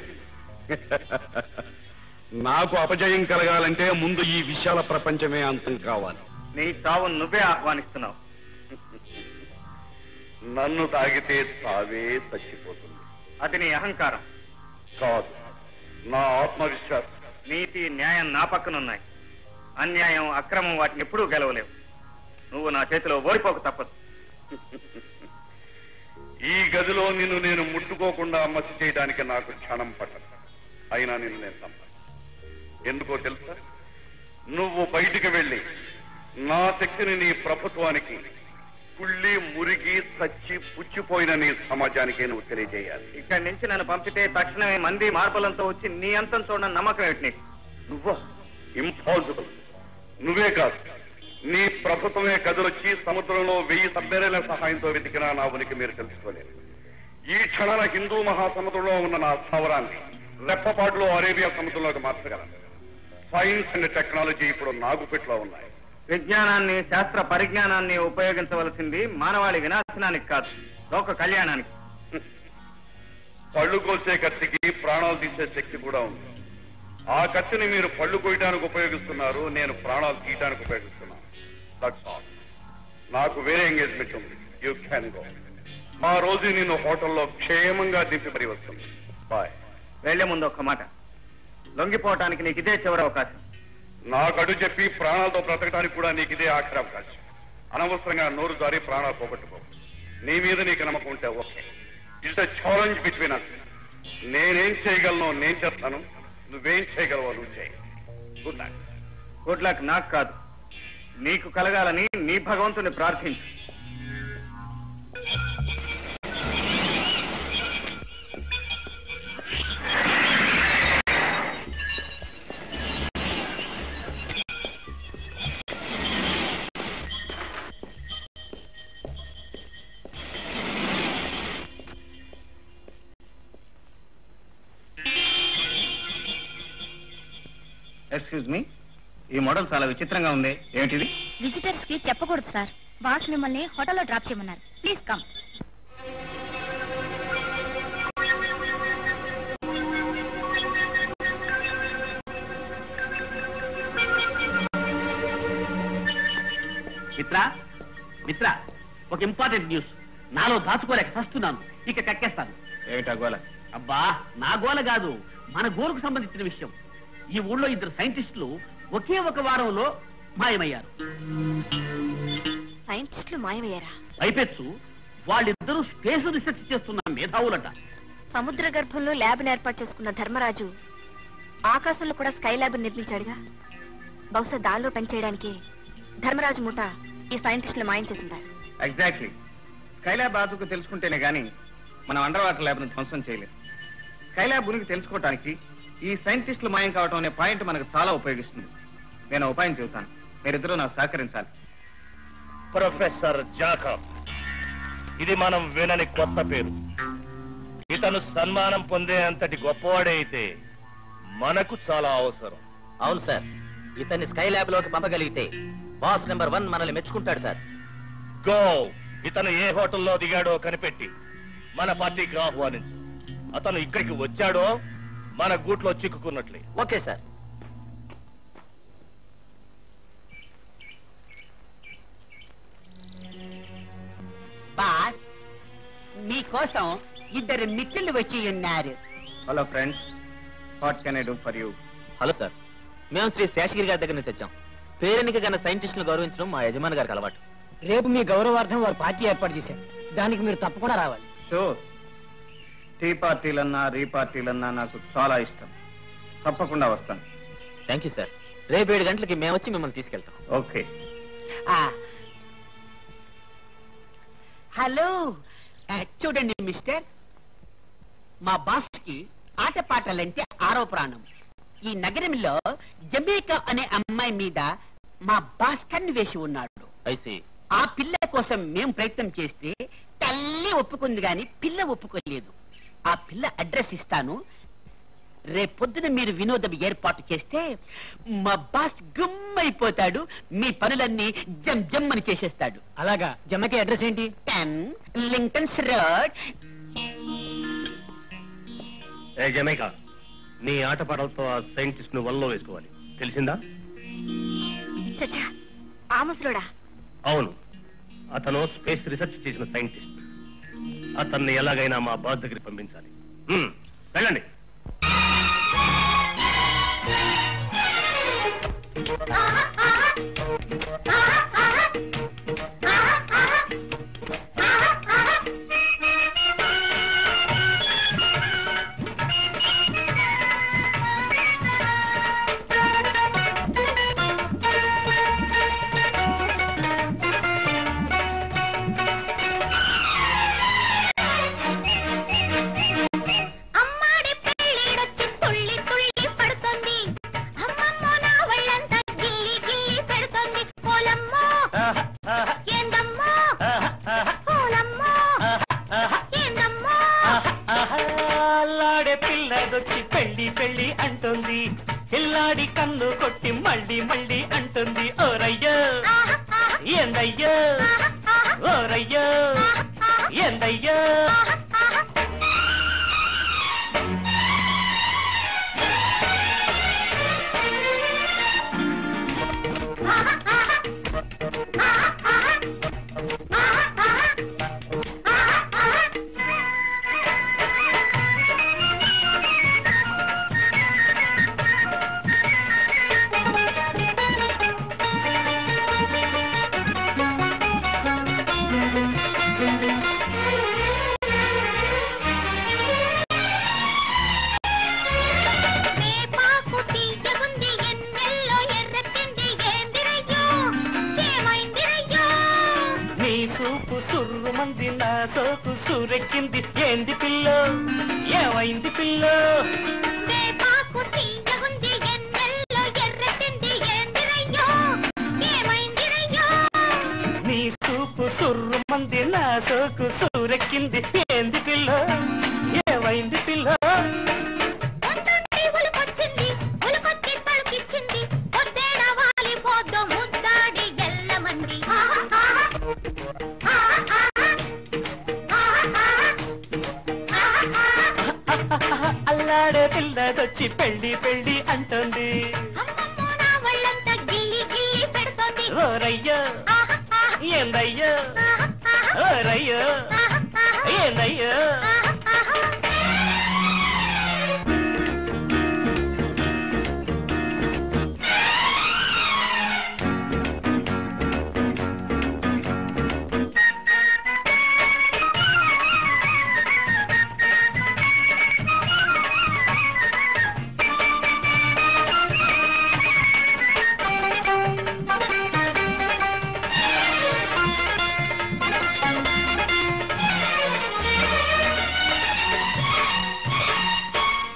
నాకు అపజయం కలగాలంటే ముందు ఈ విశాల ప్రపంచమే అంతం కావాలి. నీ చావును నువ్వే ఆహ్వానిస్తున్నావు. నన్ను తాగితే చావే చచ్చిపోతుంది. అది నీ అహంకారం కాదు, నా ఆత్మవిశ్వాసం. నీతి, న్యాయం నా పక్కనున్నాయి. అన్యాయం అక్రమం వాటిని ఎప్పుడూ గెలవలేవు. నువ్వు నా చేతిలో ఓడిపోక తప్పదు. ఈ గదిలో నిన్ను నేను ముట్టుకోకుండా మసి చేయడానికి నాకు క్షణం పట్టదు. అయినా నిన్ను నేను చంపాను. ఎందుకో తెలుసా? నువ్వు బయటికి వెళ్ళి నా శక్తిని నీ ప్రభుత్వానికి, కుళ్ళి మురిగి చచ్చి పుచ్చిపోయిన నీ సమాజానికి నువ్వు తెలియజేయాలి. ఇక్కడి నుంచి నన్ను పంపితే తక్షణమే మంది మార్బలంతో వచ్చి నీ అంతం చూడని నమ్మకం ఏమిటి నీకు? నువ్వా? ఇంపాసిబుల్. నువ్వే కాదు, నీ ప్రభుత్వమే కదులొచ్చి సముద్రంలో 1000 సబ్మెరైన్ల సహాయంతో వెతికినా నా ఉనికి మీరు తెలుసుకోలేరు. ఈ క్షణాల హిందూ మహాసముద్రంలో ఉన్న నా స్థావరాన్ని రెప్పపాటులో అరేబియా సముద్రంలోకి మార్చగలను. సైన్స్ అండ్ టెక్నాలజీ ఇప్పుడు నాగుపెట్లో ఉన్నాయి. విజ్ఞానాన్ని, శాస్త్ర పరిజ్ఞానాన్ని ఉపయోగించవలసింది మానవాళి వినాశనానికి కాదు, లోక కళ్యాణానికి. పళ్ళు కోసే కత్తికి ప్రాణాలు తీసే శక్తి కూడా ఉంది. ఆ కత్తిని మీరు పళ్ళు కోయడానికి ఉపయోగిస్తున్నారు, నేను ప్రాణాలు తీయడానికి ఉపయోగిస్తున్నాను. That's all. నాకు వేరే ఎంగేజ్మెంట్ ఉంది. You can go. ఆ రోజు నేను హోటల్లో క్షేమంగా దింపి మరీ వస్తుంది. బాయ్. వెళ్లే ముందు ఒక్క మాట, లొంగిపోవటానికి నీకు ఇదే చివరి అవకాశం. నాకు అడు చెప్పి ప్రాణాలతో బ్రతకడానికి కూడా నీకు ఇదే ఆఖరి అవకాశం. అనవసరంగా నోరు జారి ప్రాణాలు పోగొట్టుకో. నీ మీద నీకు నమ్మకం ఉంటే okay. It's a challenge between us. నేనేం చేయగలను నేను చేస్తాను, నువ్వేం చేయగలవో నువ్వు చేయి. Good luck. గుడ్ లక్ నాకు కాదు, నీకు కలగాలని నీ భగవంతుని ప్రార్థించు. ఎక్స్క్యూజ్ మీ, ఈ మోడల్ చాలా విచిత్రంగా ఉంది. ఏమిటిది? విజిటర్స్ కి చెప్పకూడదు సార్. బాస్ మిమ్మల్ని హోటల్లో డ్రాప్ చేయమన్నారు. Please come. మిత్రా, మిత్రా, ఒక ఇంపార్టెంట్ న్యూస్. నాలో దాచుకోలేక చస్తున్నాను, ఇక కక్కేస్తాను. ఏమిటా గోల? అబ్బా, నా గోల కాదు, మన గోలుకు సంబంధించిన విషయం. ఈ ఊళ్ళో 2 సైంటిస్టులు ఒకే ఒక వారంలో మాయమయ్యారు. సైంటిస్టులు మాయమయ్యారా? పైపెచ్చు వాళ్ళిద్దరూ స్పేస్ రీసెర్చ్ చేస్తున్న మేధావులట. సముద్ర గర్భంలో ల్యాబ్ ఏర్పాటు చేసుకున్న ధర్మరాజు ఆకాశంలో కూడా స్కై ల్యాబ్ నిర్మించాడుగా. బహుశా దానిలో పనిచేయడానికి ధర్మరాజు మూట ఈ సైంటిస్టులు మాయం చేస్తుంటారు. ఎగ్జాక్ట్లీ. స్కైలాబ్ బాధకు తెలుసుకుంటేనే గాని మనం అండర్ వాటర్ ల్యాబ్ ను ధ్వంసం చేయలేదు. స్కైలాబ్ ఉనికి తెలుసుకోవడానికి ఈ సైంటిస్టులు మాయం కావటం అనే పాయింట్ మనకు చాలా ఉపయోగిస్తుంది. నేను ఉపాయం చెబుతాను, మీరిద్దరూ నాకు సహకరించాలి. ప్రొఫెసర్ జాకబ్, ఇది మనం వినని కొత్త పేరు. ఇతను సన్మానం పొందే అంతటి గొప్పవాడే అయితే మనకు చాలా అవసరం. అవును సార్, ఇతన్ని స్కై ల్యాబ్ లోకి పంపగలిగితే బాస్ నెంబర్ 1 మనల్ని మెచ్చుకుంటాడు సార్. గో. ఇతను ఏ హోటల్లో దిగాడో కనిపెట్టి మన పార్టీకి ఆహ్వానించు. అతను ఇక్కడికి వచ్చాడో మన గూట్లో చిక్కుకున్నట్లే. Okay sir. బాస్, మీకోసం 2 మిత్రులు వచ్చి ఉన్నారు. Hello friends, what can I do for you? Hello sir, మేము శ్రీ శేషగిరి గారి దగ్గర నుంచి వచ్చాం. పేరెన్నిక గన్న సైంటిస్టులను గౌరవించడం మా యజమాని గారికి అలవాటు. రేపు మీ గౌరవార్థం వారు పార్టీ ఏర్పాటు చేశారు, దానికి మీరు తప్పకుండా రావాలి. షూర్. టీ పార్టీలన్నా రీ పార్టీలన్నా నాకు చాలా ఇష్టం. తప్పకుండా వస్తాను. Thank you sir. రేపు 7 గంటలకి మేము వచ్చి మిమ్మల్ని తీసుకెళ్తాం. ఓకే. హలో, చూడండి మిస్టర్, మా బాస్ కి ఆటపాటలంటే 6వ ప్రాణం. ఈ నగరంలో జమేకా అనే అమ్మాయి మీద మా బాస్ కన్ను వేసి ఉన్నాడు. ఐసి. ఆ పిల్ల కోసం మేము ప్రయత్నం చేస్తే తల్లి ఒప్పుకుంది గాని పిల్ల ఒప్పుకోలేదు. ఆ పిల్ల అడ్రస్ ఇస్తాను, రేపొద్దున మీరు వినోదం ఏర్పాటు చేస్తే మా బాస్ గుమ్మైపోతాడు, మీ పనులన్నీ జమ్ జమ్ అని చేసేస్తాడు. అలాగా? జమ్మకి అడ్రస్ ఏంటి? 10 లింకన్స్ రోడ్. జమైకా, నీ ఆటపాటలతో ఆ సైంటిస్ట్ ను వల్లో వేసుకోవాలి, తెలిసిందా? చచ్చా, ఆ ముసలోడా? అవును, అతను స్పేస్ రీసెర్చ్ చేసిన సైంటిస్ట్. అతన్ని ఎలాగైనా మా బాస్ దగ్గరికి పంపించాలి. వెళ్ళండి. ఆహా కిల్లాడి కన్ను కొట్టి మళ్ళీ మళ్ళీ అంటుంది ఓరయ్యో ఏందయ్యో ఓరయ్యో ఏందయ్యో సోకు సూరెక్కింది ఏంది పిల్లో ఏమైంది పిల్లో నీ సూపు సుర్రు మంది నా సోకు సూరెక్కింది ఏంది పిల్లో ఏమైంది పిల్లో అల్లాడే పిల్లదొచ్చి పెళ్లి పెళ్లి అంటుంది ఓరయ్యో ఏందయ్యో ఓరయ్యో ఏందయ్యో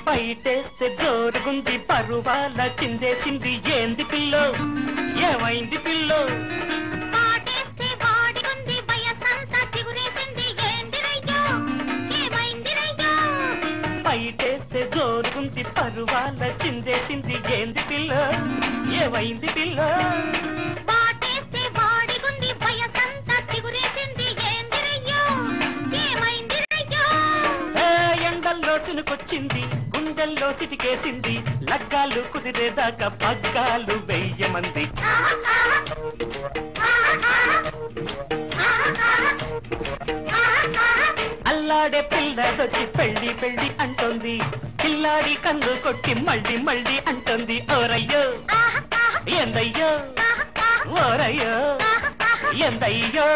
బయటేస్తే జోరుగుంది పరువాల చిందేసింది ఏంది పిల్లో ఏమైంది పిల్లో బయటేస్తే జోరుగుంది పరువాల చిందేసింది ఏంది పిల్లో ఏమైంది పిల్లో ఎండల్లో సినుకొచ్చింది గుండెల్లో సిటికేసింది లగ్గాలు కుదిరేదాకా పగ్గాలు వెయ్యమంది అల్లాడే పిల్లదొచ్చి పెళ్లి పెళ్లి అంటోంది పిల్లాడి కన్ను కొట్టి మళ్ళీ మళ్ళీ అంటోంది ఓరయ్యో ఏందయ్యో ఓరయ్యో ఏందయ్యో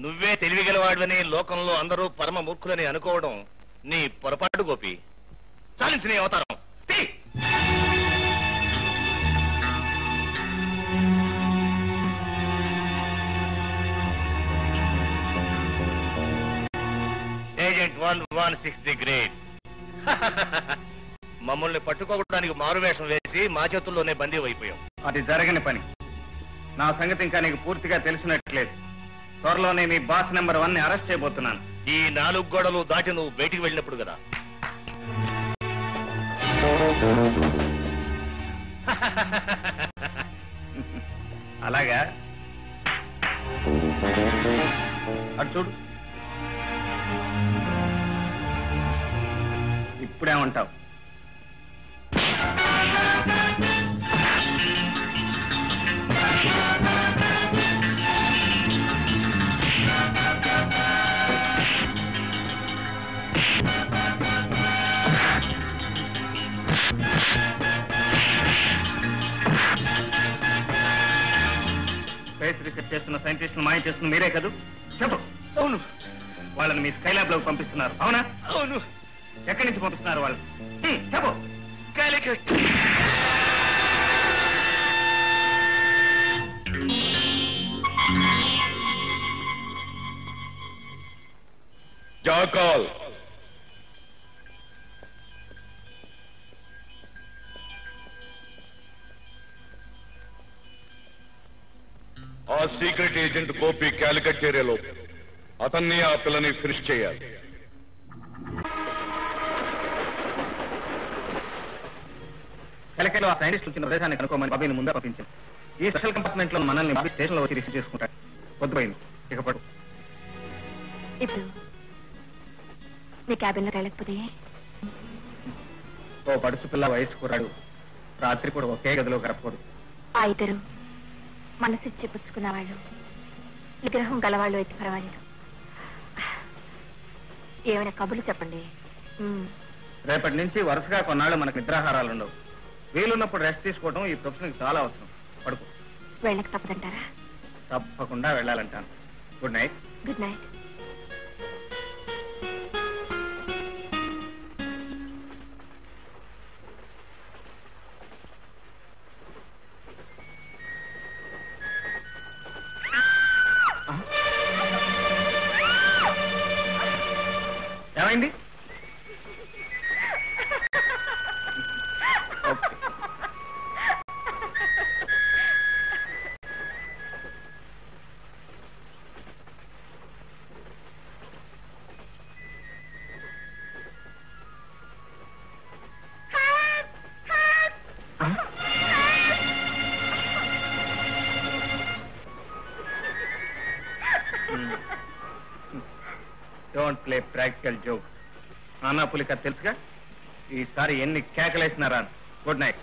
నువ్వే తెలివిగలవాడని లోకంలో అందరూ పరమ మూర్ఖులని అనుకోవడం నీ పొరపాటు గోపి. చాలించు నీ అవతారం. Agent 116 the great. మమ్మల్ని పట్టుకోవడానికి మారువేషం వేసి మా చేతుల్లోనే బందీ అయిపోయాం. అది జరగని పని. నా సంగతి ఇంకా నీకు పూర్తిగా తెలిసినట్లేదు. త్వరలోనే మీ బాస్ నెంబర్ 1 ని అరెస్ట్ చేయబోతున్నాను. ఈ 4 గోడలు దాటి నువ్వు బయటికి వెళ్ళినప్పుడు కదా. అలాగా అటు చూడు. ఇప్పుడేమంటావు? స్పేస్ రీసెర్చ్ చేస్తున్న సైంటిస్టులు మాయ చేస్తున్న మీరే కదూ? చెప్పు. అవును. వాళ్ళని మీ స్కైలాబ్ లోకి పంపిస్తున్నారు, అవునా? అవును. ఎక్కడి నుంచి పంపిస్తున్నారు వాళ్ళు? చెప్పు. Jackal secret agent Gopi Calicut ఏరియాలో అతన్ని ఆ పిల్లని ఫినిష్ చేయాలి. క్యాలికట్లో ఆ సైంటిస్ట్ వచ్చిన ప్రదేశాన్ని కనుక్కోమని బాబీని ముందే పంపించాం. ఈ స్పెషల్ కంపార్ట్మెంట్ లో మనల్ని బాబీ స్టేషన్ లో వచ్చి రిసీవ్ చేసుకుంటాడు. పొద్దుపోయింది, ఇక పడు. ఇప్పుడు మీ క్యాబిన్ లో వెళ్ళకపోతే ఓ పడుచు పిల్ల వయసు కూరాడు రాత్రి కూడా ఒకే గదిలో గడపకూడదు. ఆ ఇద్దరు మనసిచ్చి పుచ్చుకున్న వాళ్ళు, విగ్రహం గలవాళ్ళు అయితే పర్వాలేదు. ఏమైనా కబుర్లు చెప్పండి. రేపటి నుంచి వరుసగా కొన్నాళ్ళు మనకు నిద్రాహారాలు ఉండవు. వీలున్నప్పుడు రెస్ట్ తీసుకోవడం ఈ ప్రొఫెషన్కి చాలా అవసరం. పడుకో. వెళ్ళక తప్పదంటారా? తప్పకుండా వెళ్ళాలంటాను. Good night. Good night. ఏమైంది? Don't play practical jokes. నానా పులిక తెలుసుగా. ఈసారి ఎన్ని కేకలేసినారా. Good night.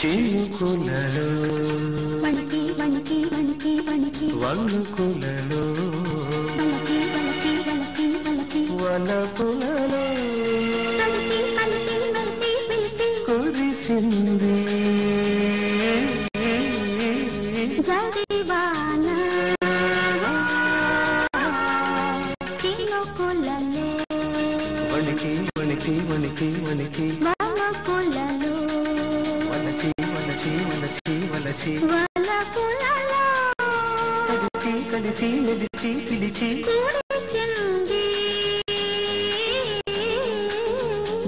చినుకులలో వణికి వణికి వణికి వణికి వణుకులలో వలకి వలకి వలకి వలకి వలపులలో కలిసి కలిసి మెలిసి పిలిచి కురిసింది జడివాన చినుకులలో వణికి వణికి వణికి వణికి వలపులలో వలచి వలచి వలచి వలచి వలపులలో కలిసి కలిసి మెలిసి పిలిచి కురిసింది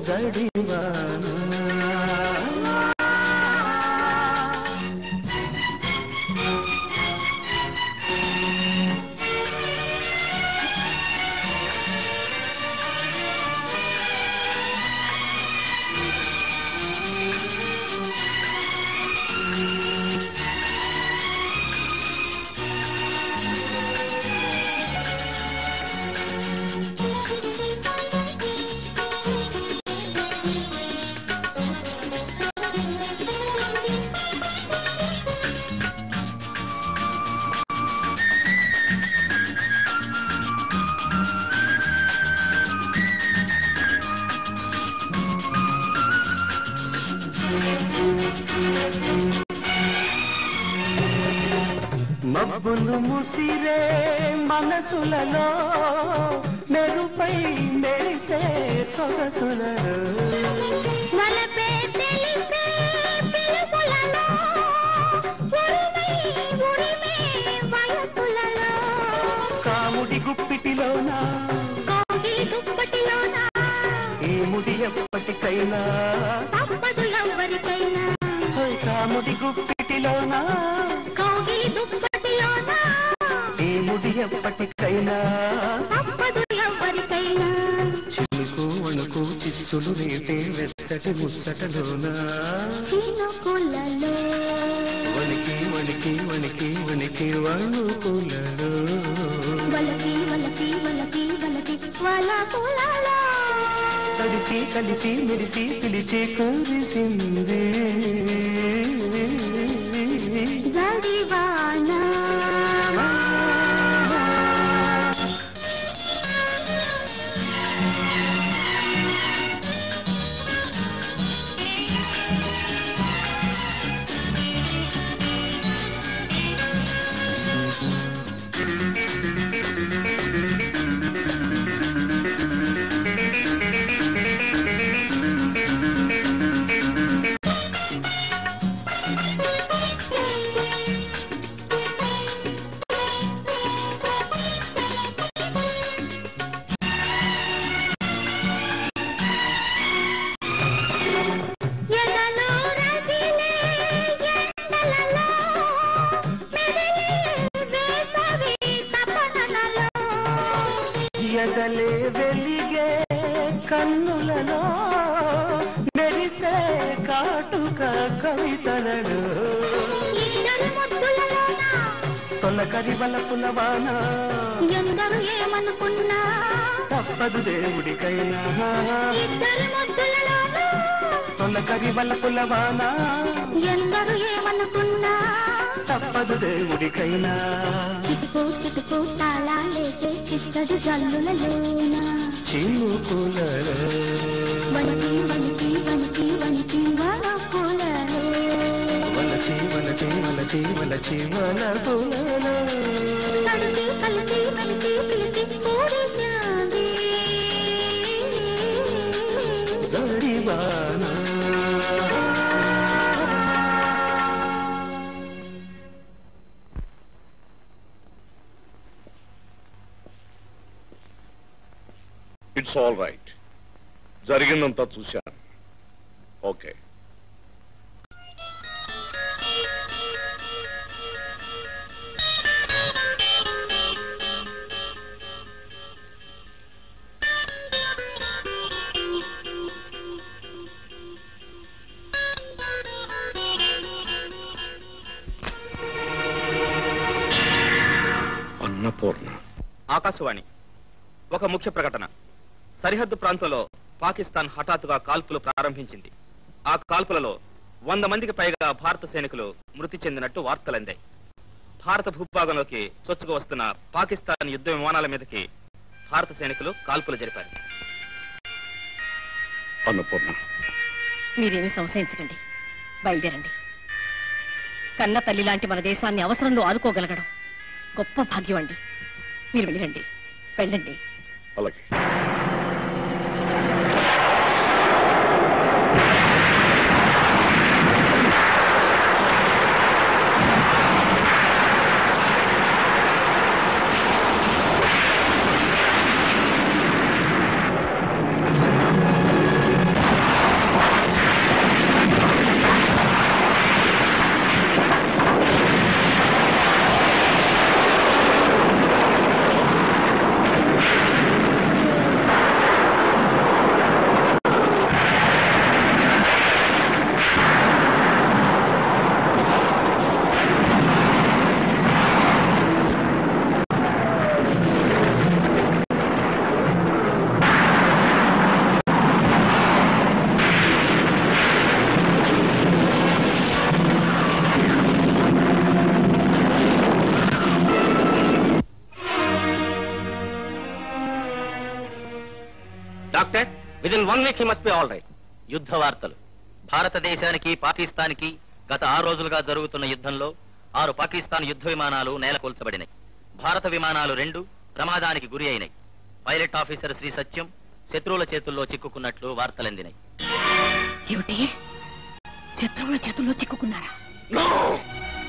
జడివాన మబ్బులు ముసిరే మనసులలో మెరుపై మెరిసే సొగసులలో వలపే తెలిపే పిలుపులలో ఉరిమే ఉరిమే వయసులలో కాముడి గుప్పిటిలోన కోగి దుప్పటిలోన ఈ ముడి ఎప్పటికైనా తప్పదు ఎవరికైనా కాముడి గుప్పిటిలోన కోగి దుప్పటిలోన ఈ ముడి ఎప్పటికైనా తప్పదు ఎవరికైనా చినుకు వణుకు చిచ్చులు రేపే వెచ్చటి ముచ్చటలోన చినుకులలో వణికి వణికి వణికి వణికి వణుకులలో వలకి వలకి వలకి వలకి వలపులలో కలిసి కలిసి మెరిసి పిలిచి కురిసింది జడివాన ఎదలో రగిలే ఎండలలో మెదిలే వేసవి తపనలలో ఎదలే వెలిగే కన్నులలో మెరిసే కాటుక కవితలలో ఇద్దరు ముద్దులలోన తొలకరి వలపులవాన ఎందరు ఏమనుకున్నా తప్పదు దేవుడికైనా ఇద్దరు ముద్దులలోన తొలకరి వలపులవాన ఎందరు ఏమనుకున్నా తప్పదు దేవుడికైనా చిటుకు చిటుకు తాళాలేసే చిట్టడు జల్లులలోన చినుకులలో వణికి వణికి వణికి వణికి వలపులలో వలచి వలచి వలచి వలచి వలపులలో కలిసి కలిసి మెలిసి పిలిచి కూడిసింది జడివాన ఇట్స్ ఆల్ రైట్. జరిగిందంతా చూశాను. ఓకే. అన్నపూర్ణ. ఆకాశవాణి. ఒక ముఖ్య ప్రకటన. సరిహద్దు ప్రాంతంలో పాకిస్తాన్ హఠాత్తుగా కాల్పులు ప్రారంభించింది. ఆ కాల్పులలో 100 మందికి పైగా భారత సైనికులు మృతి చెందినట్టు వార్తలందాయి. భారత భూభాగంలోకి చొచ్చుకు వస్తున్న పాకిస్తాన్ యుద్ధ విమానాల మీదకి భారత సైనికులు కాల్పులు జరిపారు. అన్నపూర్ణ, మీరేమీ సంశయించకండి, బయలుదేరండి. కన్న తల్లి లాంటి మన దేశాన్ని అవసరంలో ఆదుకోగలగడం గొప్ప భాగ్యం అండి. మీరు వెళ్ళండి, వెళ్ళండి. అలాగే. Doctor, within 1 week he must be all right. యుద్ధ వార్తలు. భారతదేశానికి పాకిస్తాన్కి గత 6 రోజులుగా జరుగుతున్న యుద్ధంలో 6 పాకిస్తాన్ యుద్ధ విమానాలు నేలకూల్చబడినాయి. భారత విమానాలు 2 ప్రమాదానికి గురి అయినాయి. పైలట్ ఆఫీసర్ శ్రీ సత్యం శత్రువుల చేతుల్లో చిక్కుకున్నట్లు వార్తలందినాయి. ఏమిటి, శత్రువుల చేతుల్లో చిక్కుకున్నారా?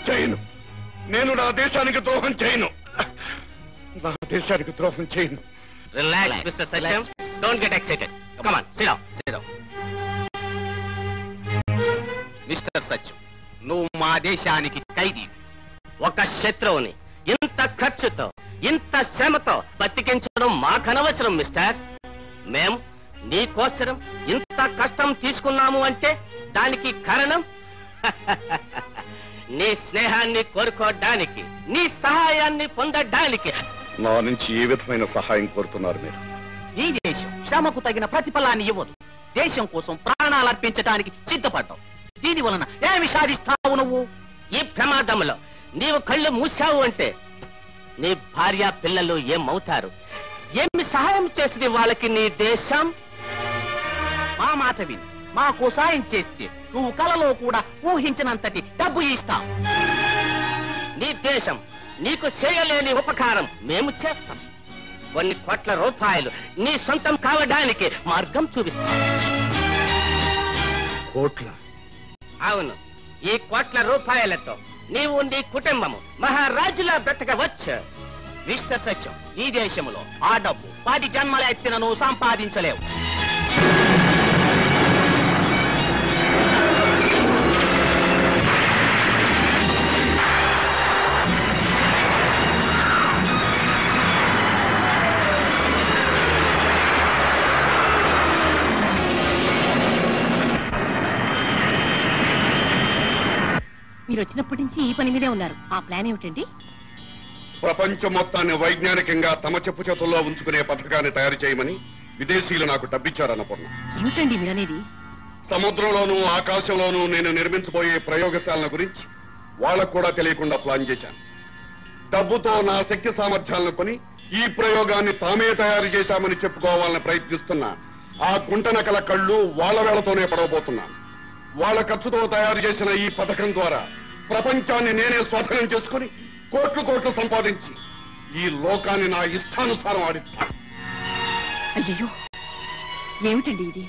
చేయను, నేను నా దేశానికి ద్రోహం చేయను. నా దేశానికి ద్రోహం చేయను. Relax mister Satyam, don't get excited. Come on, sit down, sit down. Mister Satyam, నువ్వు మా దేశానికి ఖైదీ. ఒక శత్రువుని ఇంత ఖర్చుతో ఇంత శ్రమతో బతికించడం మాకనవసరం మిస్టర్. మేం నీకోసరం ఇంత కష్టం తీసుకున్నాము అంటే దానికి కారణం నీ స్నేహాన్ని కోరుకోవడానికి, నీ సహాయాన్ని పొందడానికి. నా నుంచి ఏ విధమైన సహాయం కోరుతున్నారు మీరు? ఈ దేశం శ్రమకు తగిన ప్రతిఫలాన్ని ఇవ్వదు. దేశం కోసం ప్రాణాలు అర్పించడానికి సిద్ధపడ్డావు. దీని వలన ఏమి సాధిస్తావు నువ్వు? ఈ ప్రమాదంలో నీవు కళ్ళు మూసావు అంటే నీ భార్య పిల్లలు ఏమవుతారు? ఏమి సహాయం చేసింది వాళ్ళకి నీ దేశం? మా మాట విని మాకు సాయం చేస్తే నువ్వు కలలో కూడా ఊహించినంతటి డబ్బు ఇస్తావు. నీ దేశం నీకు చేయలేని ఉపకారం మేము చేస్తాం. కొన్ని కోట్ల రూపాయలు నీ సొంతం కావడానికి మార్గం చూపిస్తాం. కోట్ల? అవును, ఈ కోట్ల రూపాయలతో నీవు నీ కుటుంబము మహారాజులా బ్రతకవచ్చు. మిస్టర్ సత్యం, ఈ దేశంలో ఆ డబ్బు 10 జన్మల ఎత్తిన నువ్వు సంపాదించలేవు. మీరు వచ్చినప్పటి నుంచి ఈ పని మీదే ఉన్నారు. ఆ ప్లాన్ ఏమిటండి? ప్రపంచం మొత్తాన్ని వైజ్ఞానికంగా తమ చెప్పు చేతుల్లో ఉంచుకునే పథకాన్ని తయారు చేయమని విదేశీయులు నాకు డబ్బిచ్చారు అన్నపూర్ణ. ఏమిటండి మీరనేది? సముద్రంలోనూ ఆకాశంలోనూ నేను నిర్మించబోయే ప్రయోగశాలల గురించి వాళ్ళకు కూడా తెలియకుండా ప్లాన్ చేశాను. డబ్బుతో నా శక్తి సామర్థ్యాలను కొని ఈ ప్రయోగాన్ని తామే తయారు చేశామని చెప్పుకోవాలని ప్రయత్నిస్తున్న ఆ గుంటనకల కళ్ళు వాళ్ళ వేళతోనే పడవబోతున్నాను. వాళ్ళ ఖర్చుతో తయారు చేసిన ఈ పథకం ద్వారా ప్రపంచాన్ని నేనే స్వాధీనం చేసుకుని కోట్లు కోట్లు సంపాదించి ఈ లోకాన్ని నా ఇష్టానుసారం ఆడిస్తాను. అయ్యో, ఏమిటండి ఇది?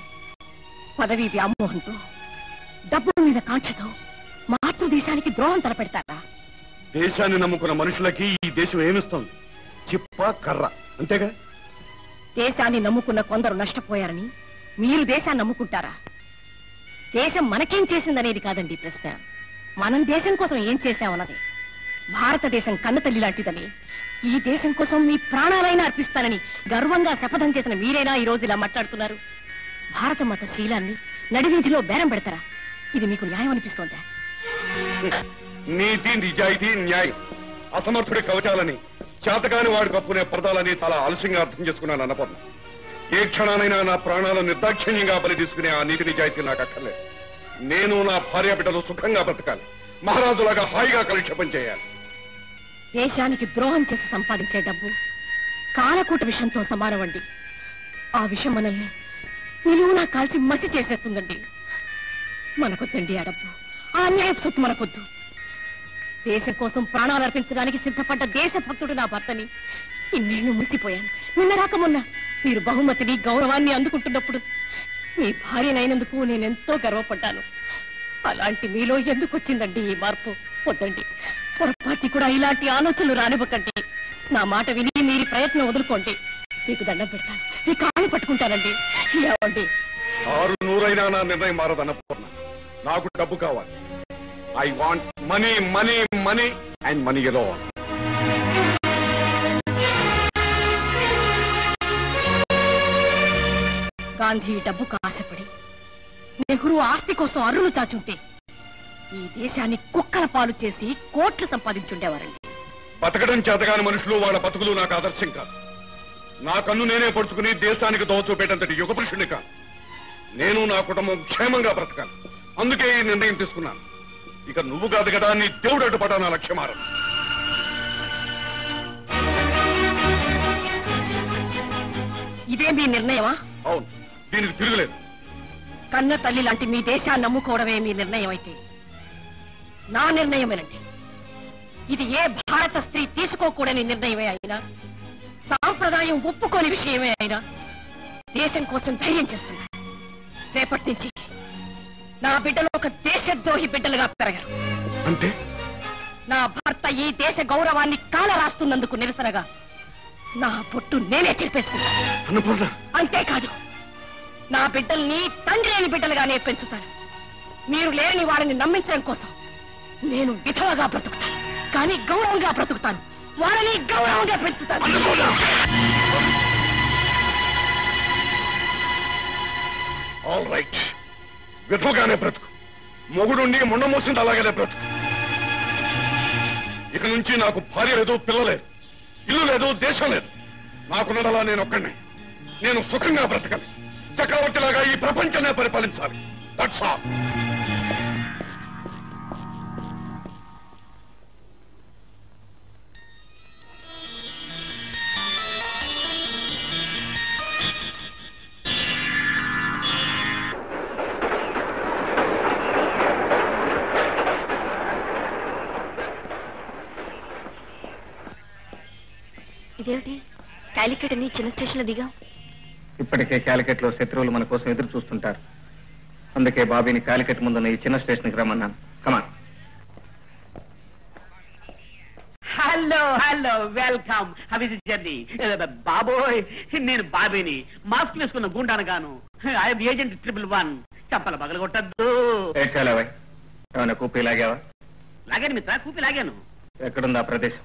పదవి వ్యామోహంతో, డబ్బు మీద కాంక్షతో మాతృదేశానికి ద్రోహం తలపెడతారా? దేశాన్ని నమ్ముకున్న మనుషులకి ఈ దేశం ఏమిస్తుంది? చిప్ప కర్ర, అంతేగా. దేశాన్ని నమ్ముకున్న కొందరు నష్టపోయారని మీరు దేశాన్ని నమ్ముకుంటారా? దేశం మనకేం చేసిందనేది కాదండి ప్రశ్న. మనం దేశం కోసం ఏం చేశామన్నది. భారతదేశం కన్నతల్లి లాంటిదని, ఈ దేశం కోసం మీ ప్రాణాలైనా అర్పిస్తానని గర్వంగా శపథం చేసిన మీరైనా ఈ రోజు ఇలా మాట్లాడుతున్నారు. భారత మత శీలాన్ని నడివీధిలో బేరం పెడతారా? ఇది మీకు న్యాయం అనిపిస్తోందా? నీతి, నిజాయితీ, న్యాయం అసమర్థుడి కవచాలని, చేతకాని వాడు కప్పుకునే పరదాలని చాలా ఆలస్యంగా అర్థం చేసుకున్నాను అన్నపూర్ణ. ఏ క్షణానైనా నా ప్రాణాలను నిర్దాక్షిణ్యంగా బలి తీసుకునే ఆ నీతి నిజాయితీ నాకు అక్కర్లేదు. నేను నా భార్య బిడ్డలు సుఖంగా బ్రతకాలి, మహారాజులాగా హాయిగా కాలక్షేపం చేయాలి. దేశానికి ద్రోహం చేసి సంపాదించే డబ్బు కాలకూట విషయంతో సమానమండి. ఆ విషయం మనల్ని నిలువునా కాల్చి మసి చేసేస్తుందండి. మనకొద్దండి ఆ డబ్బు, ఆ అన్యాయపు సొత్తు మనకొద్దు. దేశం కోసం ప్రాణాలు అర్పించడానికి సిద్ధపడ్డ దేశభక్తుడు నా భర్తని ఇన్నేళ్లు మురిసిపోయాను. నిన్నరాక మొన్న మీరు బహుమతిని గౌరవాన్ని అందుకుంటున్నప్పుడు మీ భార్యనైనందుకు నేనెంతో గర్వపడ్డాను. అలాంటి మీలో ఎందుకు వచ్చిందండి ఈ మార్పు? వద్దండి, పొరపాటి కూడా ఇలాంటి ఆలోచనలు రానివ్వకండి. నా మాట విని మీరు ప్రయత్నం వదులుకోండి. మీకు దండం పెడతాను, మీ కాళ్ళు పట్టుకుంటానండి. ఏమండి? 600 నా నిర్ణయం మారదన్నపూర్ణ. నాకు డబ్బు కావాలి. I want money, money, money and money alone. Gandhi డబ్బుకు ఆశపడి నెహ్రూ ఆస్తి కోసం అర్రులు చాచుంటే ఈ దేశాన్ని కుక్కల పాలు చేసి కోట్లు సంపాదించుండేవారండి. బతకడం చేతగాని మనుషులు వాళ్ళ బతుకులు నాకు ఆదర్శం కాదు. నా కన్ను నేనే పొడుచుకుని దేశానికి దోచూపేటంతటి యుగ పురుషుని కాదు. నేను నా కుటుంబం క్షేమంగా బ్రతకాలి. అందుకే ఈ నిర్ణయం తీసుకున్నాను. ఇక నువ్వు కాదు కదా నీ దేవుడు అడ్డుపడా నా లక్ష్యమారం. ఇదే మీ నిర్ణయమా? అవును, దీనికి తిరుగులేదు. కన్న తల్లి లాంటి మీ దేశాన్ని నమ్ముకోవడమే మీ నిర్ణయం అయితే నా నిర్ణయమేనండి. ఇది ఏ భారత స్త్రీ తీసుకోకూడని నిర్ణయమే అయినా, సాంప్రదాయం ఒప్పుకోని విషయమే అయినా దేశం కోసం ధైర్యం చేస్తున్నా. రేపటి నుంచి నా బిడ్డలు ఒక దేశద్రోహి బిడ్డలుగా పెరగరు. అంటే నా భర్త ఈ దేశ గౌరవాన్ని కాల రాస్తున్నందుకు నిరసనగా నా పొట్టు నేనే చెరిపేసుకుంటాను. అంతేకాదు, నా బిడ్డల్ని తండ్రి లేని బిడ్డలుగానే పెంచుతాను. మీరు లేని వారిని నమ్మించడం కోసం నేను విధవగా బ్రతుకుతాను, కానీ గౌరవంగా బ్రతుకుతాను. వారిని గౌరవంగా పెంచుతాను. ఆల్ రైట్, విధవగానే బ్రతుకు. మొగుడుండి మొండ మోసింది అలాగనే బ్రతుకు. ఇక నుంచి నాకు భార్య లేదు, పిల్ల లేదు, ఇల్లు లేదు, దేశం లేదు. నాకున్నదలా నేను ఒక్కడిని. నేను సుఖంగా బ్రతకాలి, చక్రవర్తిలాగా ఈ ప్రపంచాన్ని పరిపాలించాలి. That's all. ఇదేమిటి కాలికట్ అని చిన్న స్టేషన్ లో దిగాం? ఇప్పటికే కాలికట్ లో శత్రువులు మన కోసం ఎదురు చూస్తుంటారు. అందుకే బాబీని కాలికట్ ముందున్న ఈ చిన్న స్టేషన్ కి రమ్మన్నాను. Come on. Hello hello, welcome. How is journey? బాబోయ్, నేను బాబీని, మాస్క్ వేసుకున్న గుండాను గాను. I'm agent 111. చంపల పగల కొట్టద్దు. ఏమైనా కూపీ లాగావా? లాగాను మిత్ర, కూపి లాగాను. ఎక్కడుందా ప్రదేశం?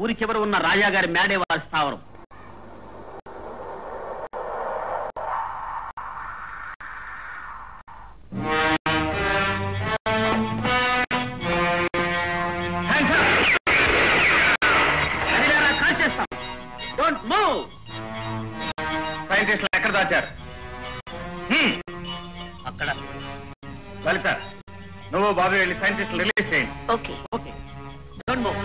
ఊరి చివర ఉన్న రాజాగారి మేడే వారి స్థావరం. Don't move. సైంటిస్టులు ఎక్కడ దాచారు? అక్కడ. లలిత, నువ్వు బాబు వెళ్ళి సైంటిస్టులు రిలీజ్ చేయండి. Okay okay, don't move.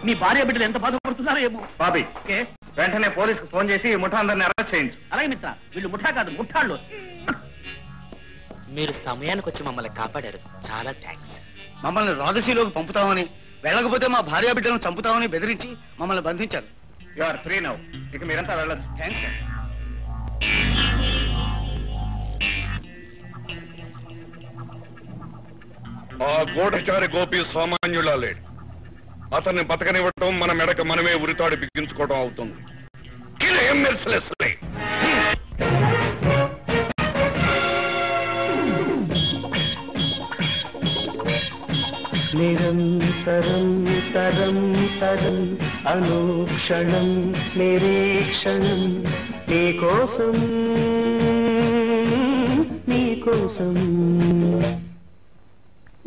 మీ భార్య బిడ్డలు ఎంత బాధపడుతున్నారో ఏమో. బాబీ, వెంటనే పోలీసుకు ఫోన్ చేసి ముఠా అందరిని అరెస్ట్ చేయించు. అలాగే మిత్ర, వీళ్ళు ముఠా కాదు, ముఠాళ్ళు. మీరు సమయానికి వచ్చి మమ్మల్ని కాపాడారు, చాలా థ్యాంక్స్. మమ్మల్ని రాజసీలోకి పంపుతామని, వెళ్ళకపోతే మా భార్య బిడ్డలను చంపుతామని బెదిరించి మమ్మల్ని బంధించారు. You are free now. ఇక మీరంతా వెళ్ళొచ్చు. Thanks sir. ఆ గూఢచారి గోపి సామాన్యులా లేడు. అతన్ని బతకనివ్వటం మన మెడక మనమే ఉరితాడు బిగించుకోవడం అవుతుంది. నిరంతరం తరం తరం అనుక్షణం నిరీక్షణం నీకోసం నీకోసం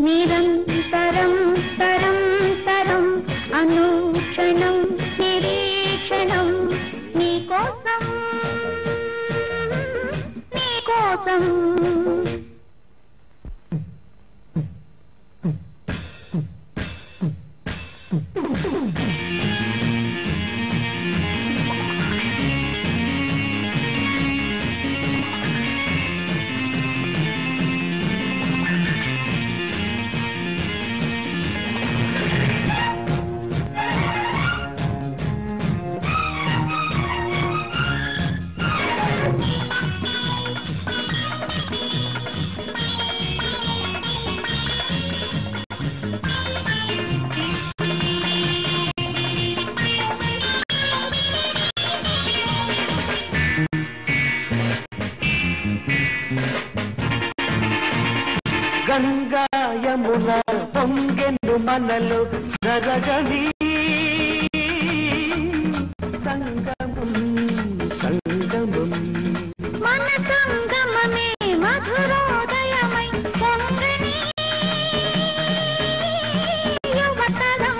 నిరంతరం తరం తరం అనుక్షణం నిరీక్షణం నీకోసం నీకోసం గంగా యమున పొంగెను మనలో జరగని సంగమం సంగమం మన సంగమమే మధురోదయమై పొంగని యువతరం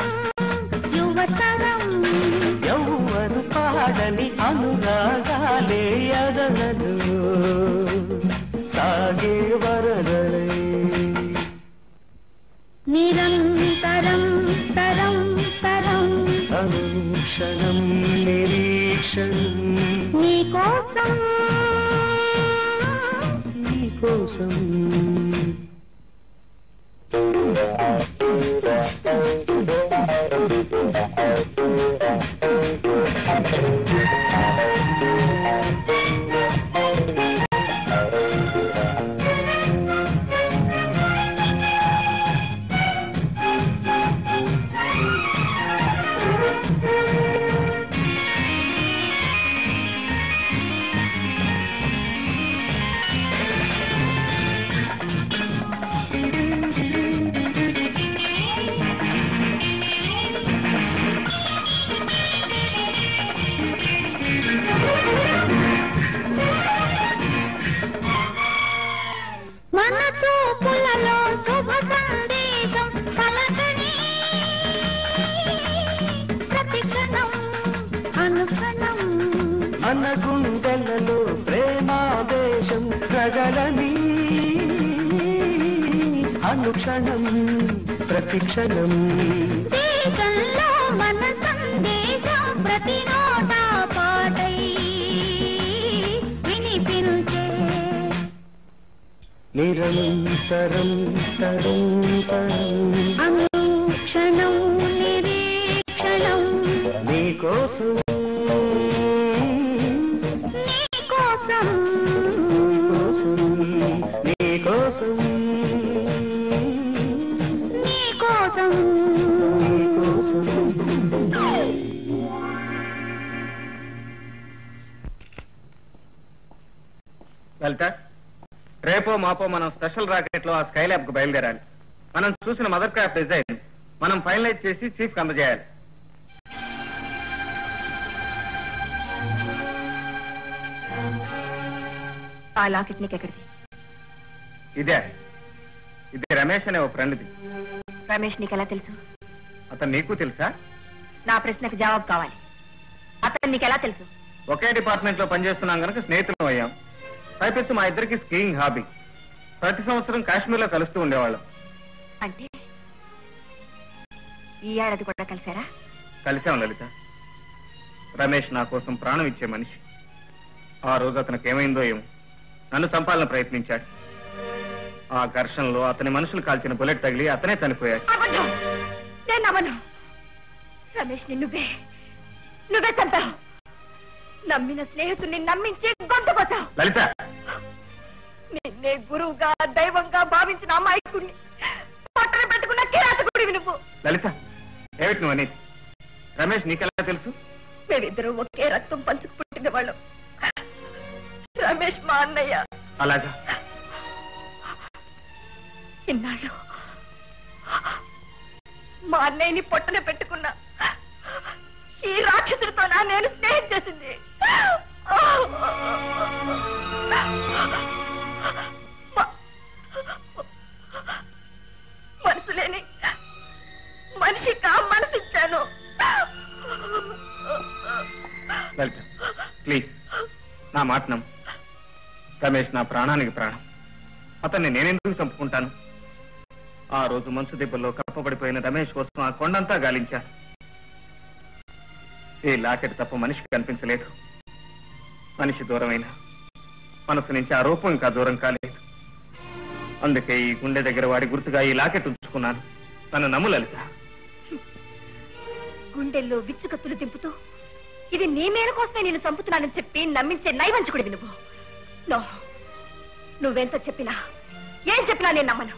యువతరం యౌవను పాడని అనురాగాలే అదనలు సాగే వరదలే నిరంతరం తరం తరం అనుక్షణం నిరీక్షణం నీకోసం నీకోసం మన చూపులలో శుభ సందేశం పలకని ప్రతిక్షణం అనుక్షణం మన గుండెలలో ప్రేమావేశం రగలని అనుక్షణం ప్రతిక్షణం దేశంలో మన సందేశం ప్రతి నోట పాటై వినిపించే నిరంతరం తరం తరం అనుక్షణం నిరీక్షణం నీకోసం నీకోసం నీకోసం నీకోసం లలిత, రేపో మాపో మనం స్పెషల్ రాకెట్ లో ఆ స్కై ల్యాబ్ కు బయలుదేరాలి. మనం చూసిన మదర్ క్రాఫ్ట్ డిజైన్ మనం ఫైనలైజ్ చేసి చీఫ్ కి అందజేయాలి. ఆ లాకెట్ నీకెక్కడిది? ఇదే, ఇది రమేష్ అనే ఓ ఫ్రెండ్ది. రమేష్ నీకెలా తెలుసు? అతను నీకు తెలుసా? నా ప్రశ్నకు జవాబు కావాలి. అతను నీకెలా తెలుసు? ఒకే డిపార్ట్మెంట్ లో పనిచేస్తున్నాం కనుక స్నేహితులం అయ్యాం. పైపెచ్చు మా ఇద్దరికి స్కీయింగ్ హాబీ. ప్రతి సంవత్సరం కాశ్మీర్ లో కలుస్తూ ఉండేవాళ్ళం. అంటే ఈ ఏడాది కూడా కలిసారా? కలిసాం లలిత. రమేష్ నా కోసం ప్రాణం ఇచ్చే మనిషి. ఆ రోజు అతనికి ఏమైందో ఏమో, నన్ను చంపాలని ప్రయత్నించాడు. ఆ ఘర్షణలో అతని మనుషులు కాల్చిన బుల్లెట్ తగిలి అతనే చనిపోయాడు. రమేష్ నువ్వే చంపావు. నమ్మిన స్నేహితుడిని నమ్మించి గొంతు కొట్టావు. లలిత, నిన్నే గురువుగా దైవంగా భావించిన అమాయకుడిని పట్టణ పెట్టుకున్న కిరాతకుడివి నువ్వు. లలిత, ఏమిటి నువ్వు అనేది? రమేష్ నీకెలా తెలుసు? మేమిద్దరూ ఒకే రక్తం పంచుకు పుట్టిన వాళ్ళం. రమేష్ మా అన్నయ్య. అలాగా? ఇన్నాళ్ళు మా అన్నయ్యని పొట్టన పెట్టుకున్నా ఈ రాక్షసుడితో నేను స్నేహం చేసింది. మనసు లేని మనిషిగా మనసిచ్చాను. ప్లీజ్ నా మాట నమ్ము. రమేష్ నా ప్రాణానికి ప్రాణం. అతన్ని నేనెందుకు చంపుకుంటాను? ఆ రోజు మంచు దెబ్బల్లో కప్పబడిపోయిన రమేష్ కోసం ఆ కొండంతా గాలించాను. ఈ లాకెట్ తప్ప మనిషికి కనిపించలేదు. మనిషి దూరమైన మనసు నుంచి ఆ రూపం ఇంకా దూరం కాలేదు. అందుకే ఈ గుండె దగ్గర వాడి గుర్తుగా ఈ లాకెట్ ఉంచుకున్నాను. నన్ను నమ్ము లలిత. గుండెల్లో విచ్చుకత్తులు దింపుతూ ఇది నీ మేర కోసమే నేను చంపుతున్నానని చెప్పి నమ్మించే నైవంచుకుడివి నువ్వు. నువ్వెంత చెప్పినా ఏం చెప్పినా నేను నమ్మను.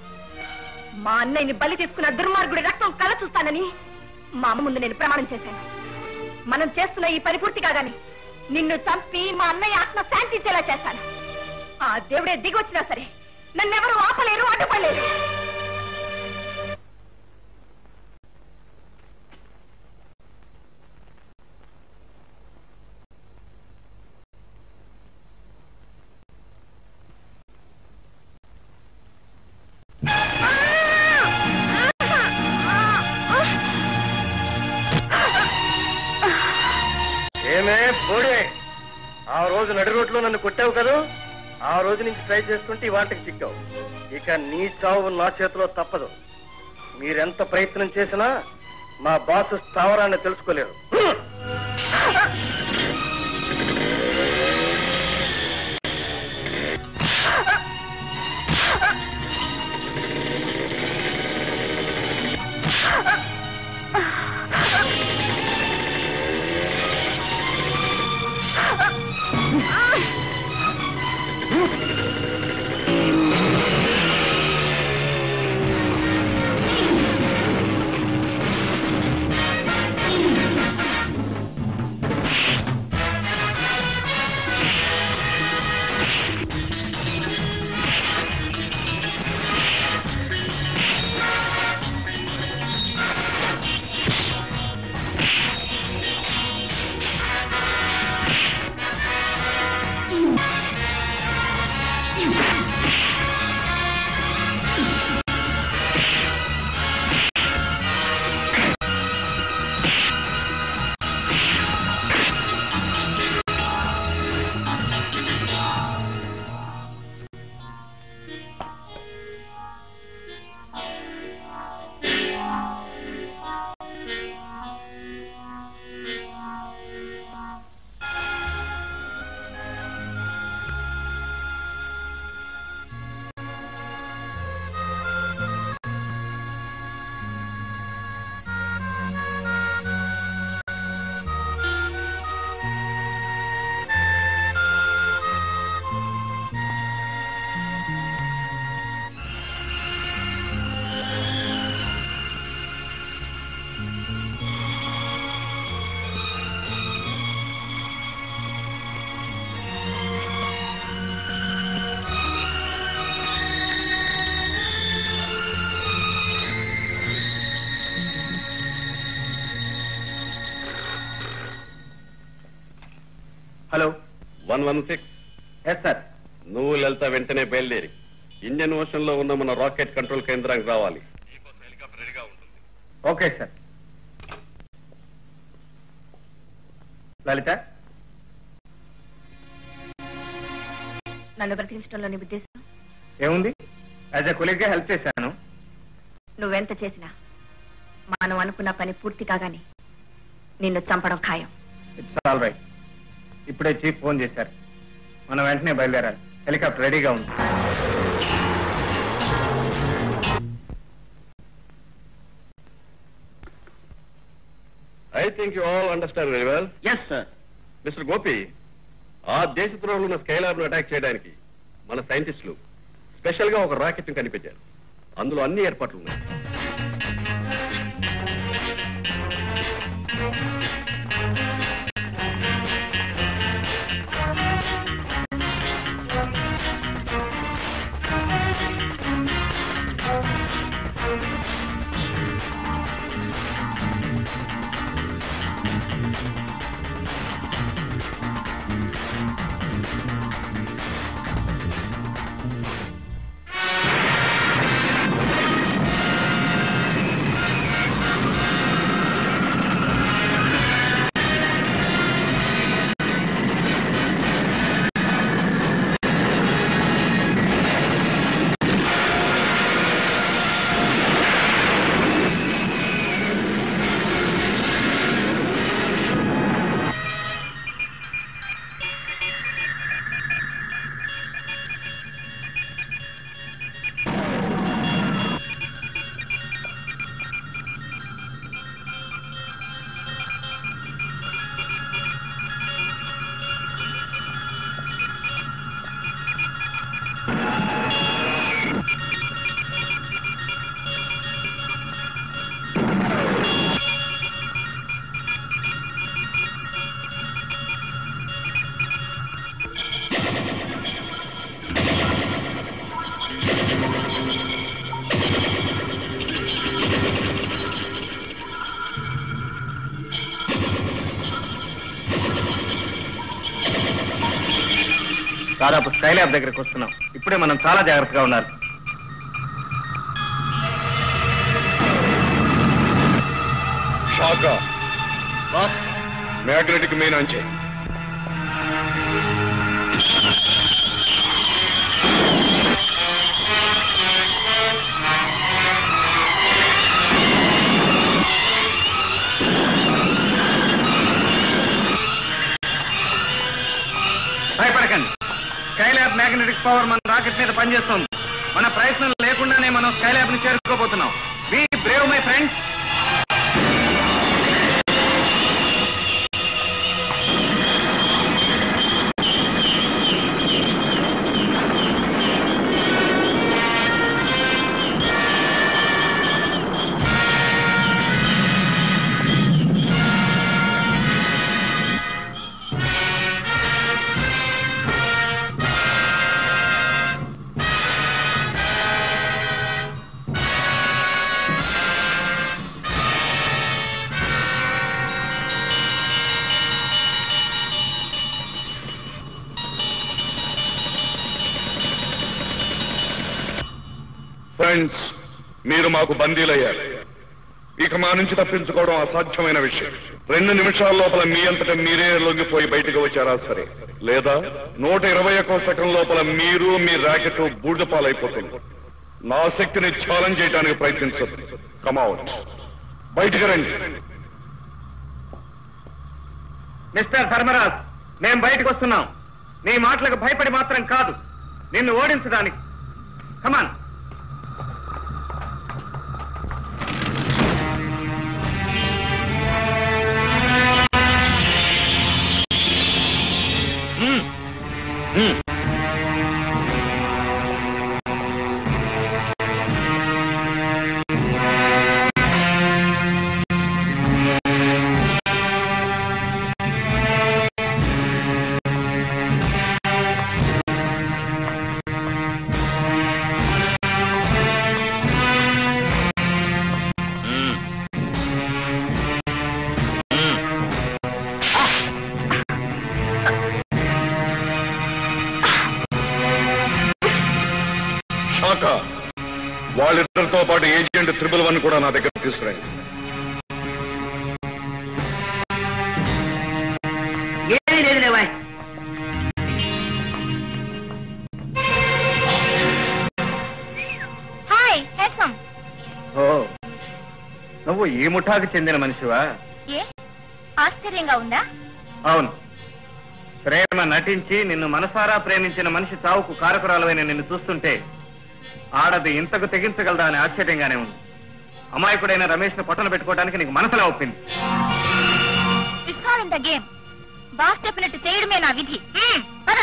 మా అన్నయ్యని బలి తీసుకున్న దుర్మార్గుడి రక్తం కళ చూస్తానని మా అమ్మ ముందు నేను ప్రమాణం చేశాను. మనం చేస్తున్న ఈ పని పూర్తి కాగానే నిన్ను చంపి మా అన్నయ్య ఆత్మ శాంతించేలా చేస్తాను. ఆ దేవుడే దిగొచ్చినా సరే నన్నెవరూ ఆపలేరు, అడ్డుపడలేరు. ఏమే పోడే, ఆ రోజు నడి రోడ్లో నన్ను కొట్టావు కదా, ఆ రోజు నుంచి ట్రై చేస్తుంటే ఇవాటికి చిక్కావు. ఇక నీ చావు నా చేతిలో తప్పదు. మీరెంత ప్రయత్నం చేసినా మా బాసు స్థావరాన్ని తెలుసుకోలేరు. హలో 116. Yes sir. నువ్వు లలిత వెంటనే బయలుదేరి ఇండియన్ ఓషన్ లో ఉన్న మన రాకెట్ కంట్రోల్ కేంద్రానికి రావాలి. Okay sir. లలిత, నన్ను బ్రతికించడంలో నీ ఉద్దేశం ఏముంది? యాజ్ ఎ కొలీగ్ గా హెల్ప్ చేశాను. నువ్వెంత చేసినా మనం అనుకున్న పని పూర్తి కాగానే నిన్ను చంపడం ఖాయం. It's all right. ఇప్పుడే చీఫ్ ఫోన్ చేశారు. మనం వెంటనే బయలుదేరాలి. హెలికాప్టర్ రెడీగా ఉంది. I think you all understand very well. Yes sir. Mister Gopi, ఆ దేశద్రోహులు ఉన్న స్కైలాబ్ ను అటాక్ చేయడానికి మన సైంటిస్టులు స్పెషల్ గా ఒక రాకెట్ ను కనిపెట్టారు. అందులో అన్ని ఏర్పాట్లు ఉన్నాయి. దాదాపు స్కైలాబ్ దగ్గరికి వస్తున్నాం. ఇప్పుడే మనం చాలా జాగ్రత్తగా ఉండాలి. షాకా మ్యాగ్నెటిక్ మెయిన్ ఆన్ చేయి. భయపడకండి. స్కైలాబ్ మ్యాగ్నెటిక్ పవర్ మన రాకెట్ మీద పనిచేస్తుంది. మన ప్రయత్నం లేకుండానే మనం స్కైలాబ్ ని చేరుకోబోతున్నాం. Be brave my friends. Friends, మీరు మాకు బందీలయ్యారు. ఇక మా నుంచి తప్పించుకోవడం అసాధ్యమైన విషయం. 2 నిమిషాల లోపల మీ అంతటా మీరే లొంగిపోయి బయటకు వచ్చారా సరే, లేదా 121 సెకండ్ లోపల మీరు మీ ర్యాకెట్ బూడిదపాలైపోతుంది. నా శక్తిని ఛాలెంజ్ చేయడానికి ప్రయత్నించదు. కమ్అవుట్, బయటకు రండి. మిస్టర్ ధర్మరాజ్, మేం బయటకు వస్తున్నాం. నీ మాటలకు భయపడి మాత్రం కాదు, నిన్ను ఓడించడానికి. కమాన్. వాళ్ళిద్దరితో పాటు ఏజెంట్ 111 కూడా నా దగ్గర తీసుకురండి. Hi, handsome. ఓ, నువ్వు ఈ ముఠాకు చెందిన మనిషివా? ఏ ఆశ్చర్యంగా ఉందా? అవును. ప్రేమ నటించి నిన్ను మనసారా ప్రేమించిన మనిషి చావుకు కారకురాలైన నిన్ను చూస్తుంటే ఆడది ఇంతకు తెగించగలదా అని ఆశ్చర్యంగానే ఉంది. అమాయకుడైన రమేష్ ను పట్టణ పెట్టుకోవడానికి నీకు మనసులో ఒప్పింది. It's all in the game. Boss చెప్పినట్టు చేయడమే నా విధి. పద.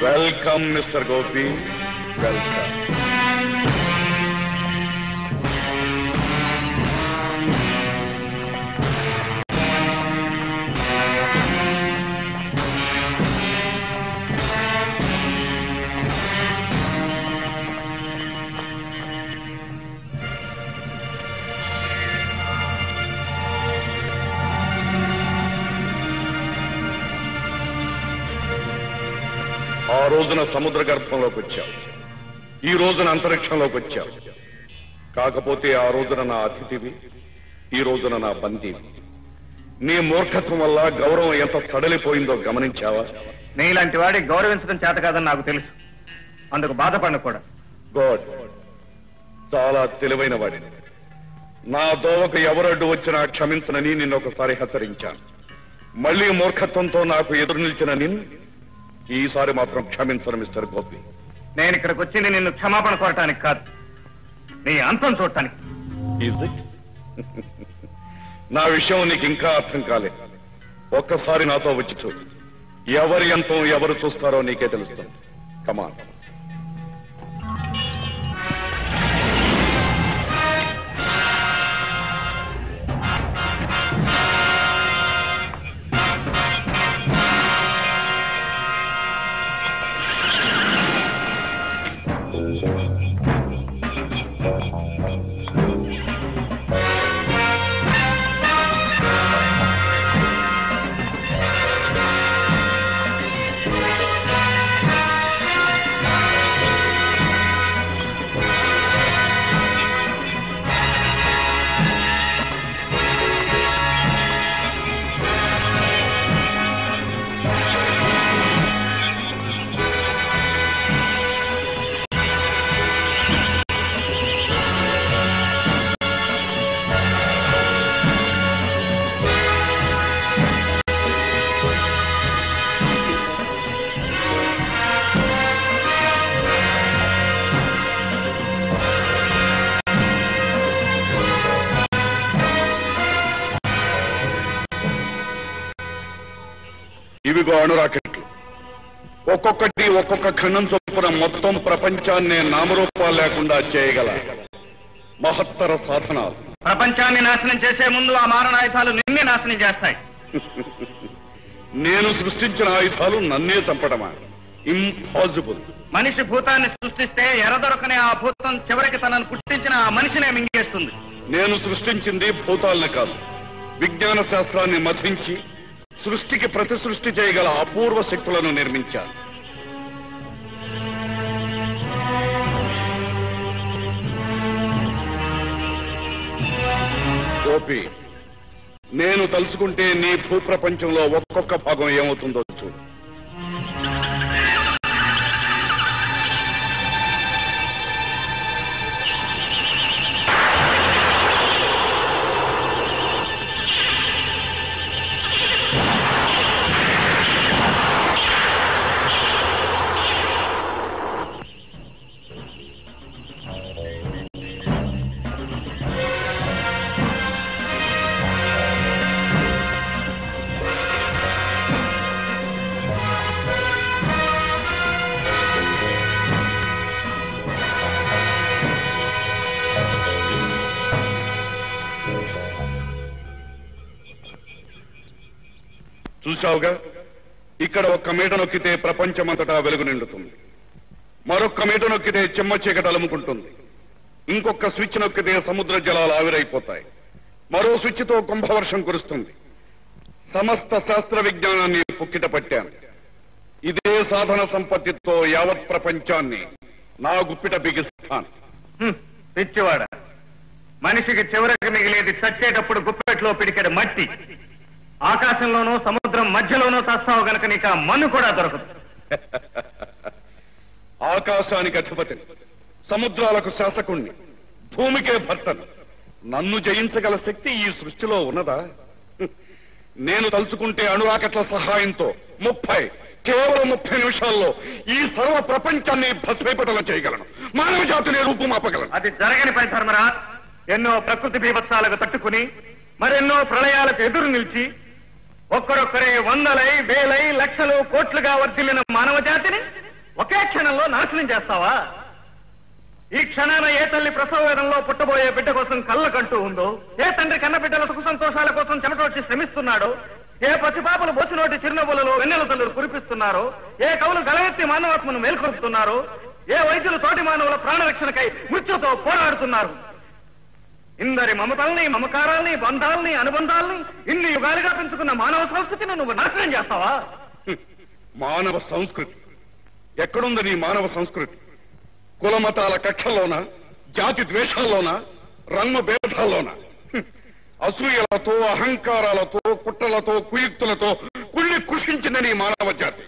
Welcome mister Gopi, welcome. ఆ రోజున సముద్ర గర్భంలోకి వచ్చావు, ఈ రోజున అంతరిక్షంలోకి వచ్చావు. కాకపోతే ఆ రోజున నా అతిథివి, ఈ రోజున నా బందీవి. నీ మూర్ఖత్వం వల్ల గౌరవం ఎంత సడలిపోయిందో గమనించావా? నీలాంటి వాడి గౌరవించడం చేత కాదని నాకు తెలుసు, అందుకు బాధపడను కూడా. గాడ్, చాలా తెలివైన వాడిని. నా దోవకు ఎవరడ్డు వచ్చినా క్షమించనని నిన్నొకసారి హెచ్చరించాను. మళ్లీ మూర్ఖత్వంతో నాకు ఎదురు నిలిచిన నిన్ను ఈసారి మాత్రం క్షమించను మిస్టర్ గోపి. నేను ఇక్కడికి వచ్చింది నిన్ను క్షమాపణ కోరటానికి కాదు, నీ అంతం చూడటానికి. Is it? నా విషయం నీకు ఇంకా అర్థం కాలేదు. ఒక్కసారి నాతో వచ్చి చూడు. ఎవరి అంతం ఎవరు చూస్తారో నీకే తెలుస్తుంది. కమాన్. ఇవిగో అణురాకెట్లు. ఒక్కొక్కటి ఒక్కొక్క ఖండం చొప్పున మొత్తం ప్రపంచాన్ని నామరూపాలు లేకుండా చేయగల మహత్తర సాధనాలు. ప్రపంచాన్ని నాశనం చేసే ముందు ఆ మారణాయుధాలు నిన్నే నాశనం చేస్తాయి. నేను సృష్టించిన ఆయుధాలు నన్నే చంపడమా? ఇంపాసిబుల్. మనిషి భూతాన్ని సృష్టిస్తే ఎరదొరకనే ఆ భూతం చివరికి తనను పుట్టించిన ఆ మనిషినే మింగేస్తుంది. నేను సృష్టించింది భూతాల్ని కాదు, విజ్ఞాన శాస్త్రాన్ని మధించి సృష్టికి ప్రతి సృష్టి చేయగల అపూర్వ శక్తులను నిర్మించాను. గోపి, నేను తలుచుకుంటే నీ భూప్రపంచంలో ఒక్కొక్క భాగం ఏమవుతుందో చూడు. చూశావుగా, ఇక్కడ ఒక్క మీట నొక్కితే ప్రపంచమంతటా వెలుగు నిండుతుంది, మరొక్క మీట నొక్కితే చెమ్మ చీకటి అలుముకుంటుంది, ఇంకొక స్విచ్ నొక్కితే సముద్ర జలాలు ఆవిరైపోతాయి, మరో స్విచ్తో కుంభవర్షం కురుస్తుంది. సమస్త శాస్త్ర విజ్ఞానాన్ని పుక్కిట పట్టాను. ఇదే సాధన సంపత్తితో యావత్ ప్రపంచాన్ని నా గుప్పిట బిగిస్తాను. పిచ్చివాడ, మనిషికి చివరికి మిగిలేది చచ్చేటప్పుడు గుప్పెట్లో పిడికెడు మట్టి. ఆకాశంలోనూ సముద్రం మధ్యలోనూ చస్తావు గనక నీకు ఆ మన్ను కూడా దొరకదు. ఆకాశానికి అధిపతిని, సముద్రాలకు శాసకుణ్ణి, భూమికే భర్తను. నన్ను జయించగల శక్తి ఈ సృష్టిలో ఉన్నదా? నేను తలుచుకుంటే అణురాకెట్ల సహాయంతో కేవలం 30 నిమిషాల్లో ఈ సర్వ ప్రపంచాన్ని భస్మీపటల చేయగలను. మానవ జాతిని రూపుమాపగలను. అది జరగని పని ధర్మరాజ్. ఎన్నో ప్రకృతి బీభత్సాలకు తట్టుకుని మరెన్నో ప్రళయాలకు ఎదురు నిలిచి ఒక్కరొక్కరే వందలై వేలై లక్షలు కోట్లుగా వర్ధిల్లిన మానవ జాతిని ఒకే క్షణంలో నాశనం చేస్తావా? ఈ క్షణాన ఏ తల్లి ప్రసవ వేదంలో పుట్టబోయే బిడ్డ కోసం కళ్ళకంటూ ఉందో, ఏ తండ్రి కన్న బిడ్డల సుఖ సంతోషాల కోసం చెమటోడ్చి శ్రమిస్తున్నాడో, ఏ పసిపాపలు బొచ్చినోటి చిరునవ్వులలో వెన్నెల తల్లులు కురిపిస్తున్నారో, ఏ కవులు గలవెత్తి మానవాత్మను మేల్కొల్పుతున్నారో, ఏ వైద్యులు తోటి మానవుల ప్రాణరక్షణకై మృత్యుతో పోరాడుతున్నారు. ఇందరి మమతల్ని, మమకారాల్ని, బంధాల్ని, అనుబంధాల్ని ఇన్ని యుగాలుగా పెంచుకున్న మానవ సంస్కృతిని నువ్వు నాశనం చేస్తావా? మానవ సంస్కృతి ఎక్కడుంది? నీ మానవ సంస్కృతి కులమతాల కక్షల్లోనా, జాతి ద్వేషాల్లోనా, రంగు భేదాల్లోనా? అసూయలతో, అహంకారాలతో, కుట్రలతో, కుయుక్తులతో కుళ్ళి కృషించిందని ఈ మానవ జాతి.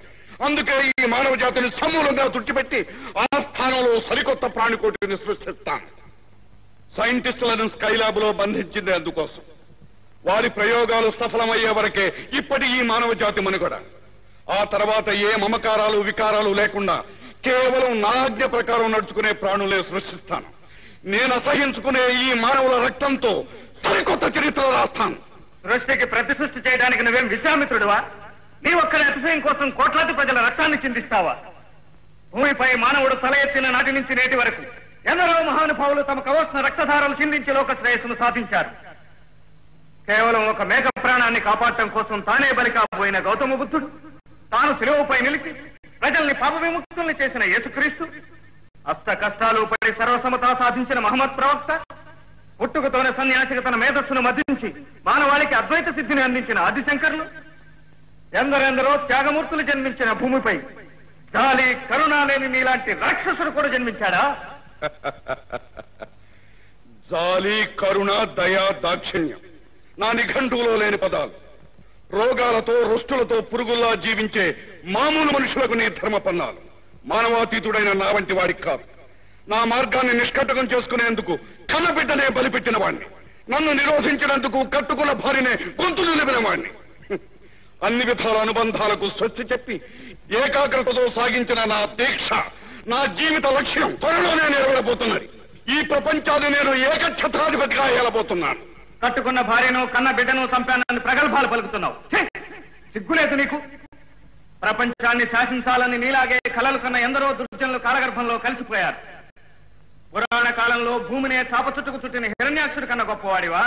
అందుకే ఈ మానవ జాతిని సమూలంగా తుడిచిపెట్టి ఆ స్థానంలో సరికొత్త ప్రాణికోటిని సృష్టిస్తాను. సైంటిస్టులను స్కైలాబ్ లో బంధించింది అందుకోసం. వారి ప్రయోగాలు సఫలమయ్యే వరకే ఇప్పటి ఈ మానవ జాతి మనుగడ. ఆ తర్వాత ఏ మమకారాలు, వికారాలు లేకుండా కేవలం నా ఆజ్ఞ ప్రకారం నడుచుకునే ప్రాణులే సృష్టిస్తాను. నేను అసహించుకునే ఈ మానవుల రక్తంతో సరికొత్త చరిత్ర రాస్తాను. సృష్టికి ప్రతి సృష్టి చేయడానికి నువ్వేం విశ్వామిత్రుడివా? నీ ఒక్కరి అతిశయం కోసం కోట్లాది ప్రజల రక్తాన్ని చిందిస్తావా? భూమిపై మానవుడు తల ఎత్తిన నాటి నుంచి నేటి వరకు ఎందరో మహానుభావులు తమ కవచన రక్తధారలు చిందించి లోక శ్రేయస్సును సాధించారు. కేవలం ఒక మేక ప్రాణాన్ని కాపాడటం కోసం తానే బలి కాబోయిన గౌతమ బుద్ధుడు, తాను శిలువపై నిలిచి ప్రజల్ని పాప విముక్తుల్ని చేసిన యేసుక్రీస్తు, అష్ట కష్టాలు పడి సర్వసమతా సాధించిన మహమ్మద్ ప్రవక్త, పుట్టుకతోనే సన్యాసికి తన మేధస్సును మద్దించి మానవాళికి అద్వైత సిద్ధిని అందించిన ఆదిశంకర్లు, ఎందరెందరో త్యాగమూర్తులు జన్మించిన భూమిపై జాలి, కరుణ లేని నీలాంటి రాక్షసుడు కూడా జన్మించాడా? జాలి, కరుణ, దయ, దాక్షిణ్యం నా నిఘంటువులో లేని పదాలు. రోగాలతో, రుష్టులతో పురుగుల్లా జీవించే మామూలు మనుషులకు నీ ధర్మపన్నాలు. మానవాతీతుడైన నా వంటి వాడికి కాదు. నా మార్గాన్ని నిష్కట్టకం చేసుకునేందుకు కన్నబిడ్డనే బలిపెట్టిన వాణ్ణి. నన్ను నిరోధించినందుకు కట్టుకున్న భార్యనే గొంతులు నిలిపిన వాణ్ణి. అన్ని విధాల అనుబంధాలకు స్వస్తి చెప్పి ఏకాగ్రతతో సాగించిన నా దీక్ష, నా జీవిత లక్ష్యం త్వరలోనే నెరవేరబోతున్నది. ఈ ప్రపంచాన్ని నేను ఏకఛత్రాధిపతిగా ఏలబోతున్నాను. కట్టుకున్న భార్యను, కన్న బిడ్డను చంపానని ప్రగల్భాలు పలుకుతున్నావు. సిగ్గులేదు నీకు? ప్రపంచాన్ని శాసించాలని నీలాగే కలలు కన్న ఎందరో దుర్జనులు కాలగర్భంలో కలిసిపోయారు. పురాణ కాలంలో భూమినే చాప చుట్టుకు చుట్టిన హిరణ్యాక్షుడి కన్నా గొప్పవాడివా?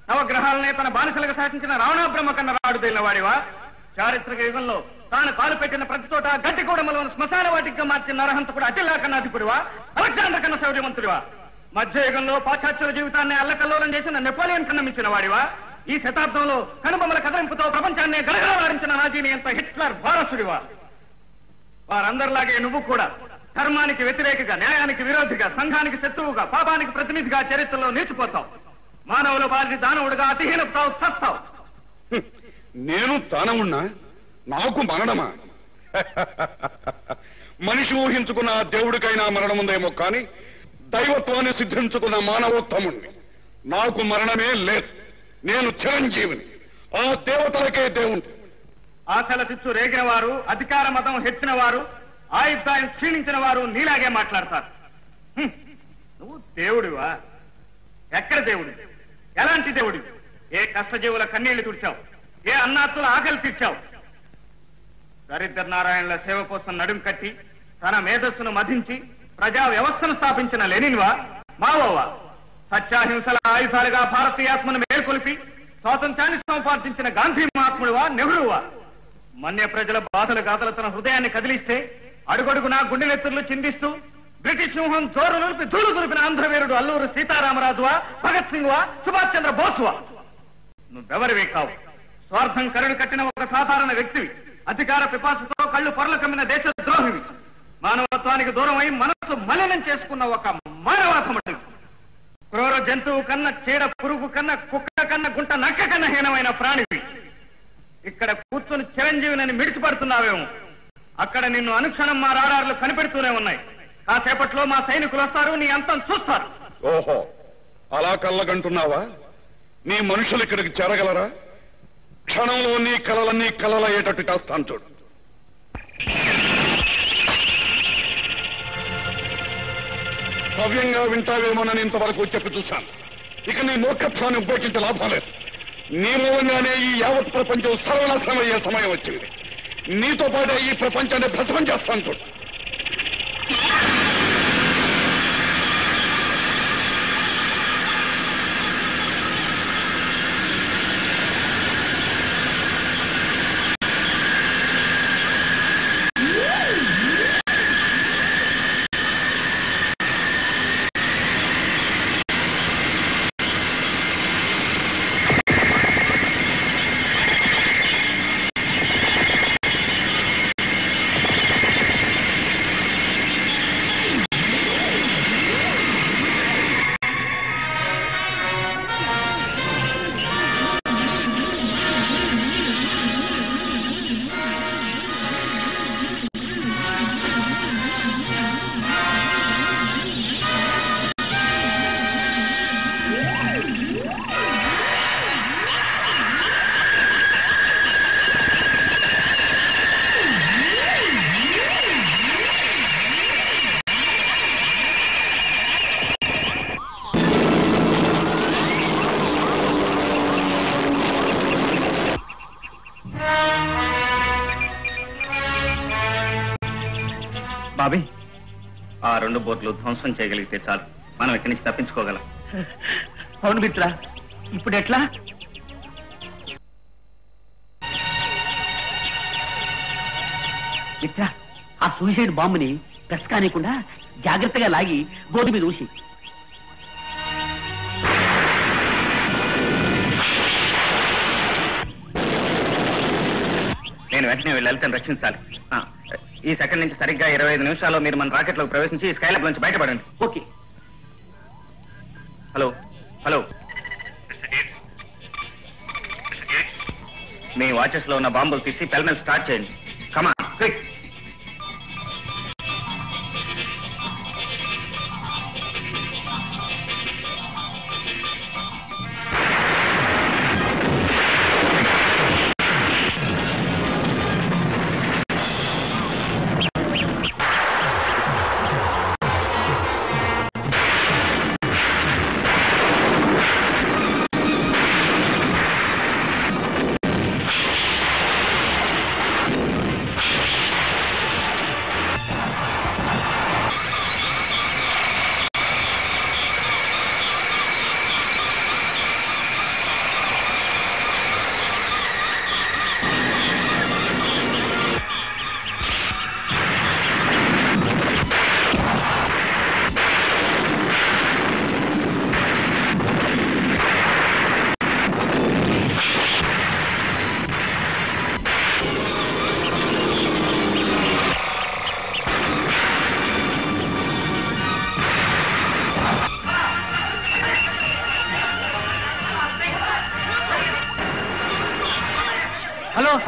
నవగ్రహాలనే తన బానిసలుగా శాసించిన రావణాబ్రహ్మ కన్నా రాడు తేలిన వాడివా? చారిత్రక యుగంలో తాను కాలు పెట్టిన ప్రతి చోట గడ్డి కూడమలను శ్మశాన వాటిగా మార్చిన నరహంతకుడు అటిల్లా కన్నా అధిపుడివా? అలెగ్జాండర్ కన్నా శౌర్యవంతుడివా? మధ్యయుగంలో పాశ్చాత్యుల జీవితాన్ని అల్లకల్లోలం చేసిన నెపోలియన్ కన్నా మించిన వాడివా? ఈ శతాబ్దంలో కనుబొమ్మల కదలింపుతో ప్రపంచాన్ని గడగడలాడించిన నాజీని ఎంత హిట్లర్ వారసుడివా? వారందరిలాగే నువ్వు కూడా ధర్మానికి వ్యతిరేకగా, న్యాయానికి విరోధిగా, సంఘానికి శత్రువుగా, పాపానికి ప్రతినిధిగా చరిత్రలో నిలిచిపోతావు. మానవుల వారిని దానవుడిగా అతిహీనపుతావు, చస్తావు. నేను దానవుణ్ణా? నాకు మరణమా? మనిషి ఊహించుకున్న దేవుడికైనా మరణముందేమో కానీ దైవత్వాన్ని సిద్ధించుకున్న మానవోత్తముణ్ణి. నాకు మరణమే లేదు. నేను చిరంజీవిని. ఆ దేవతలకే దేవుడు. ఆశల చిచ్చు రేగిన వారు, అధికార మతం హెచ్చిన వారు, ఆయుద్ధాయం క్షీణించిన వారు నీలాగే మాట్లాడతారు. నువ్వు దేవుడివా? ఎక్కడ దేవుడి? ఎలాంటి దేవుడి? ఏ కష్టజీవుల కన్నీళ్లు తుడిచావు? ఏ అన్నాత్తుల ఆకలి తీర్చావు? దరిద్ర నారాయణుల సేవ కోసం నడుం కట్టి తన మేధస్సును మధించి ప్రజా వ్యవస్థను స్థాపించిన లెనిన్వా? మావోవా? సత్యాహింసల ఆయుధాలుగా భారతీయాత్మను మేల్కొల్పి స్వాతంత్ర్యాన్ని సంపాదించిన గాంధీ మహాత్ముడువా? నెహ్రూవా? మన్య ప్రజల బాధల గాథలు తన హృదయాన్ని కదిలిస్తే అడుగడుగునా గుండెనెత్తులు చిందిస్తూ బ్రిటిష్ సింహం జోరు నిలిపి ధూళు దులిపిన ఆంధ్రవీరుడు అల్లూరు సీతారామరాజువా? భగత్ సింగ్ వా? సుభాష్ చంద్ర బోస్వా? నువ్వెవరివి కావు. స్వార్థం కరుడు కట్టిన ఒక సాధారణ వ్యక్తివి. అధికార పిపాసతో కళ్ళు పొరలు కమ్మిన దేశ ద్రోహివి. మానవత్వానికి దూరం అయి మనస్సు మలినం చేసుకున్న ఒక మానవాధముడివి. క్రూర జంతువు కన్నా, చీడ పురుగు కన్నా, కుక్క కన్నా, గుంట నక్క కన్నా హీనమైన ప్రాణివి. ఇక్కడ కూర్చొని చిరంజీవిని మిడిచిపడుతున్నావేమో. అక్కడ నిన్ను అనుక్షణం మా రాడార్లు కనిపెడుతూనే ఉన్నాయి. కాసేపట్లో మా సైనికులు వస్తారు, నీ అంతం చూస్తారు. ఓహో, అలా కళ్ళగంటున్నావా? నీ మనుషులు ఇక్కడికి చేరగలరా? క్షణంలో నీ కలలన్నీ కలలయ్యేటట్టు చేస్తాను చూడు. సవ్యంగా వింటావేమోనని ఇంతవరకు చెప్పి చూశాను. ఇక నీ మూర్ఖత్వాన్ని ఉపయోగించే లాభం లేదు. నీ మూలంగానే ఈ యావత్ ప్రపంచం సర్వనాశనం అయ్యే సమయం వచ్చింది. నీతో పాటే ఈ ప్రపంచాన్ని భస్మం చేస్తాను చూడు. బాబీ, ఆ 2 బోట్లు ధ్వంసం చేయగలిగితే చాలు, మనం ఇక్కడి నుంచి తప్పించుకోగలం. అవును మిత్ర, ఇప్పుడు ఎట్లా? మిత్ర, ఆ సూసైడ్ బాంబుని ప్రెస్ కానికుండా జాగ్రత్తగా లాగి బోర్డు మీద ఊసి. నేను వెంటనే వెళ్ళి లలితను రక్షించాలి. ఈ సెకండ్ నుంచి సరిగ్గా 25 నిమిషాల్లో మీరు మన రాకెట్ లోకి ప్రవేశించి స్కైలాబ్ నుంచి బయటపడండి. ఓకే. హలో హలో, మీ వాచెస్ లో ఉన్న బాంబులు తీసి పెల్మెల్ స్టార్ట్ చేయండి. Come on quick.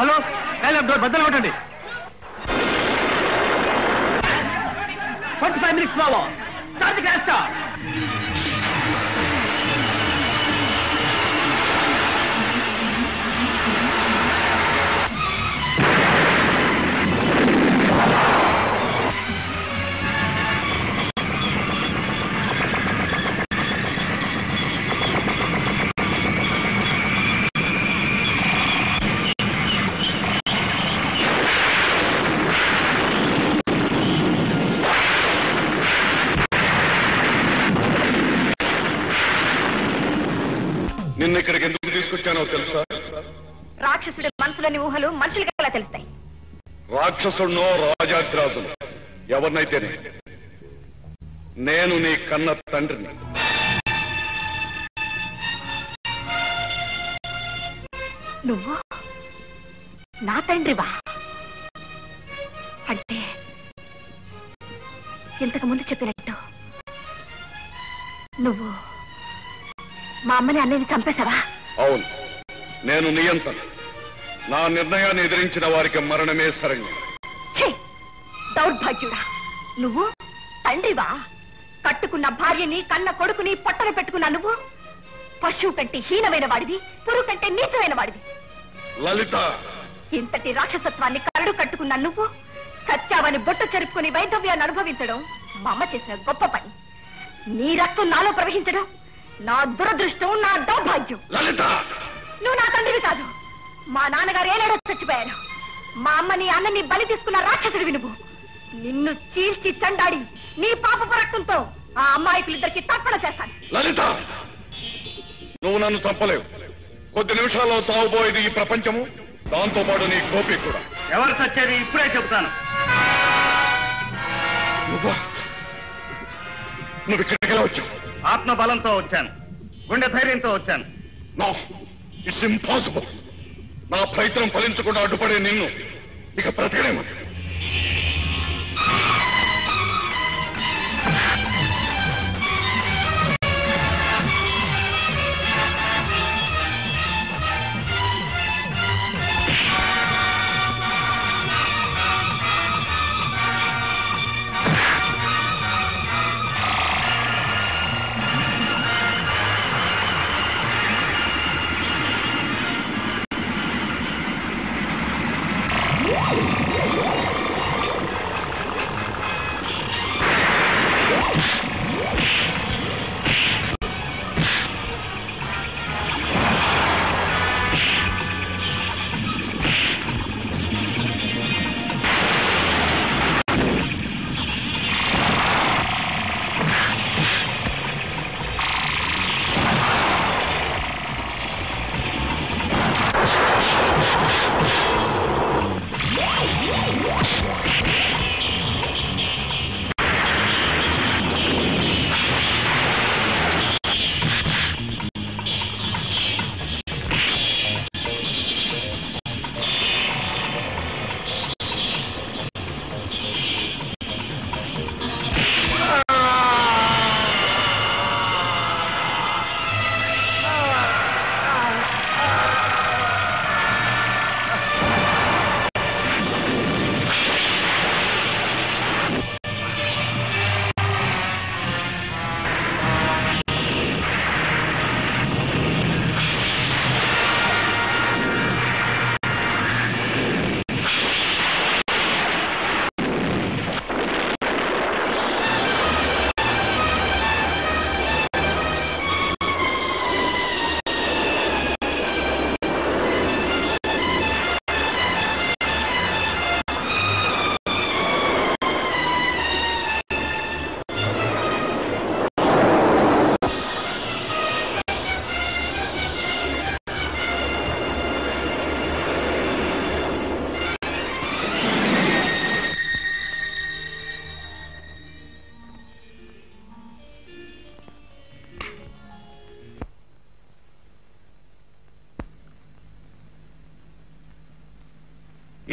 హలో డోర్ బద్దలు కొట్టండి. 45 minutes forward. Start the gas start. నిన్న ఇక్కడికి ఎందుకు తీసుకొచ్చానో తెలుసా? రాక్షసుడి మనసులోని ఊహలు మనుషులకి ఎలా తెలుస్తాయి? రాక్షసుడినో రాజాగ్రాజును ఎవరినైతేనే నేను నీ కన్న తండ్రిని. నువ్వు నా తండ్రివా? అంటే ఇంతకు ముందు చెప్పినట్టు నువ్వు మా అమ్మని అన్నయ్యని చంపేశావా? అవును, నేను నియంత్రణ. నా నిర్ణయాన్ని ఎదిరించిన వారికి మరణమే శరణ్యం. దౌర్భాగ్యుడా, నువ్వు తండ్రివా? కట్టుకున్న భార్యని కన్న కొడుకుని పొట్టన పెట్టుకున్న నువ్వు పశువు కంటే హీనమైన వాడివి, పురుగు కంటే నీచమైన వాడివి. లలిత, ఇంతటి రాక్షసత్వాన్ని కరడు కట్టుకున్న నువ్వు సత్యావని బొట్టు చెరుపుకుని వైధవ్యాన్ని అనుభవించడం మా అమ్మ చేసిన గొప్ప పని. నీ రక్తం నాలో ప్రవహించడం నా దురదృష్టం, నా దౌర్భాగ్యం. లలిత, నువ్వు నా తండ్రివి కాదు. మా నాన్నగారు ఏనాడో చచ్చిపోయారు. మా అమ్మని అన్నని బలి తీసుకున్న రాక్షసుడివి నువ్వు. నిన్ను చీల్చి చండాడి నీ పాపపు రక్తంతో ఆ అమ్మాయికులిద్దరికి తర్పణ చేస్తాను. లలిత, నువ్వు నన్ను చంపలేవు. కొద్ది నిమిషాల్లో తావుపోయేది ఈ ప్రపంచము, దాంతో పాటు నీ గోపి కూడా. ఎవరు చచ్చేది ఇప్పుడే చెబుతాను. నువ్వు ఇక్కడికి ఎలా వచ్చావు? ఆత్మబలంతో వచ్చాను, గుండె ధైర్యంతో వచ్చాను. No, it's impossible. నా ప్రయత్నం ఫలించకుండా అడ్డుపడే నిన్ను ఇక బ్రతకలేము.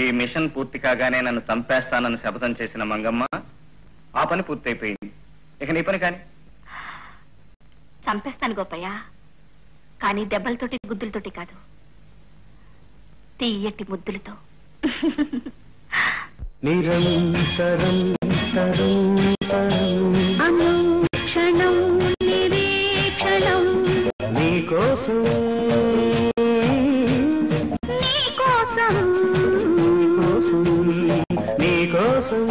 ఈ మిషన్ పూర్తి కాగానే నన్ను చంపేస్తానని శపథం చేసిన మంగమ్మ ఆ పని పూర్తయిపోయింది. ఇక నీ పని కాని. చంపేస్తాను గోపయ్య, కానీ దెబ్బలతోటి గుద్దులతోటి కాదు. తీయటి ముద్దులతో. నిరంతరం అనుక్షణం నిరీక్షణం నీకోసం నీకోసం నీకోసం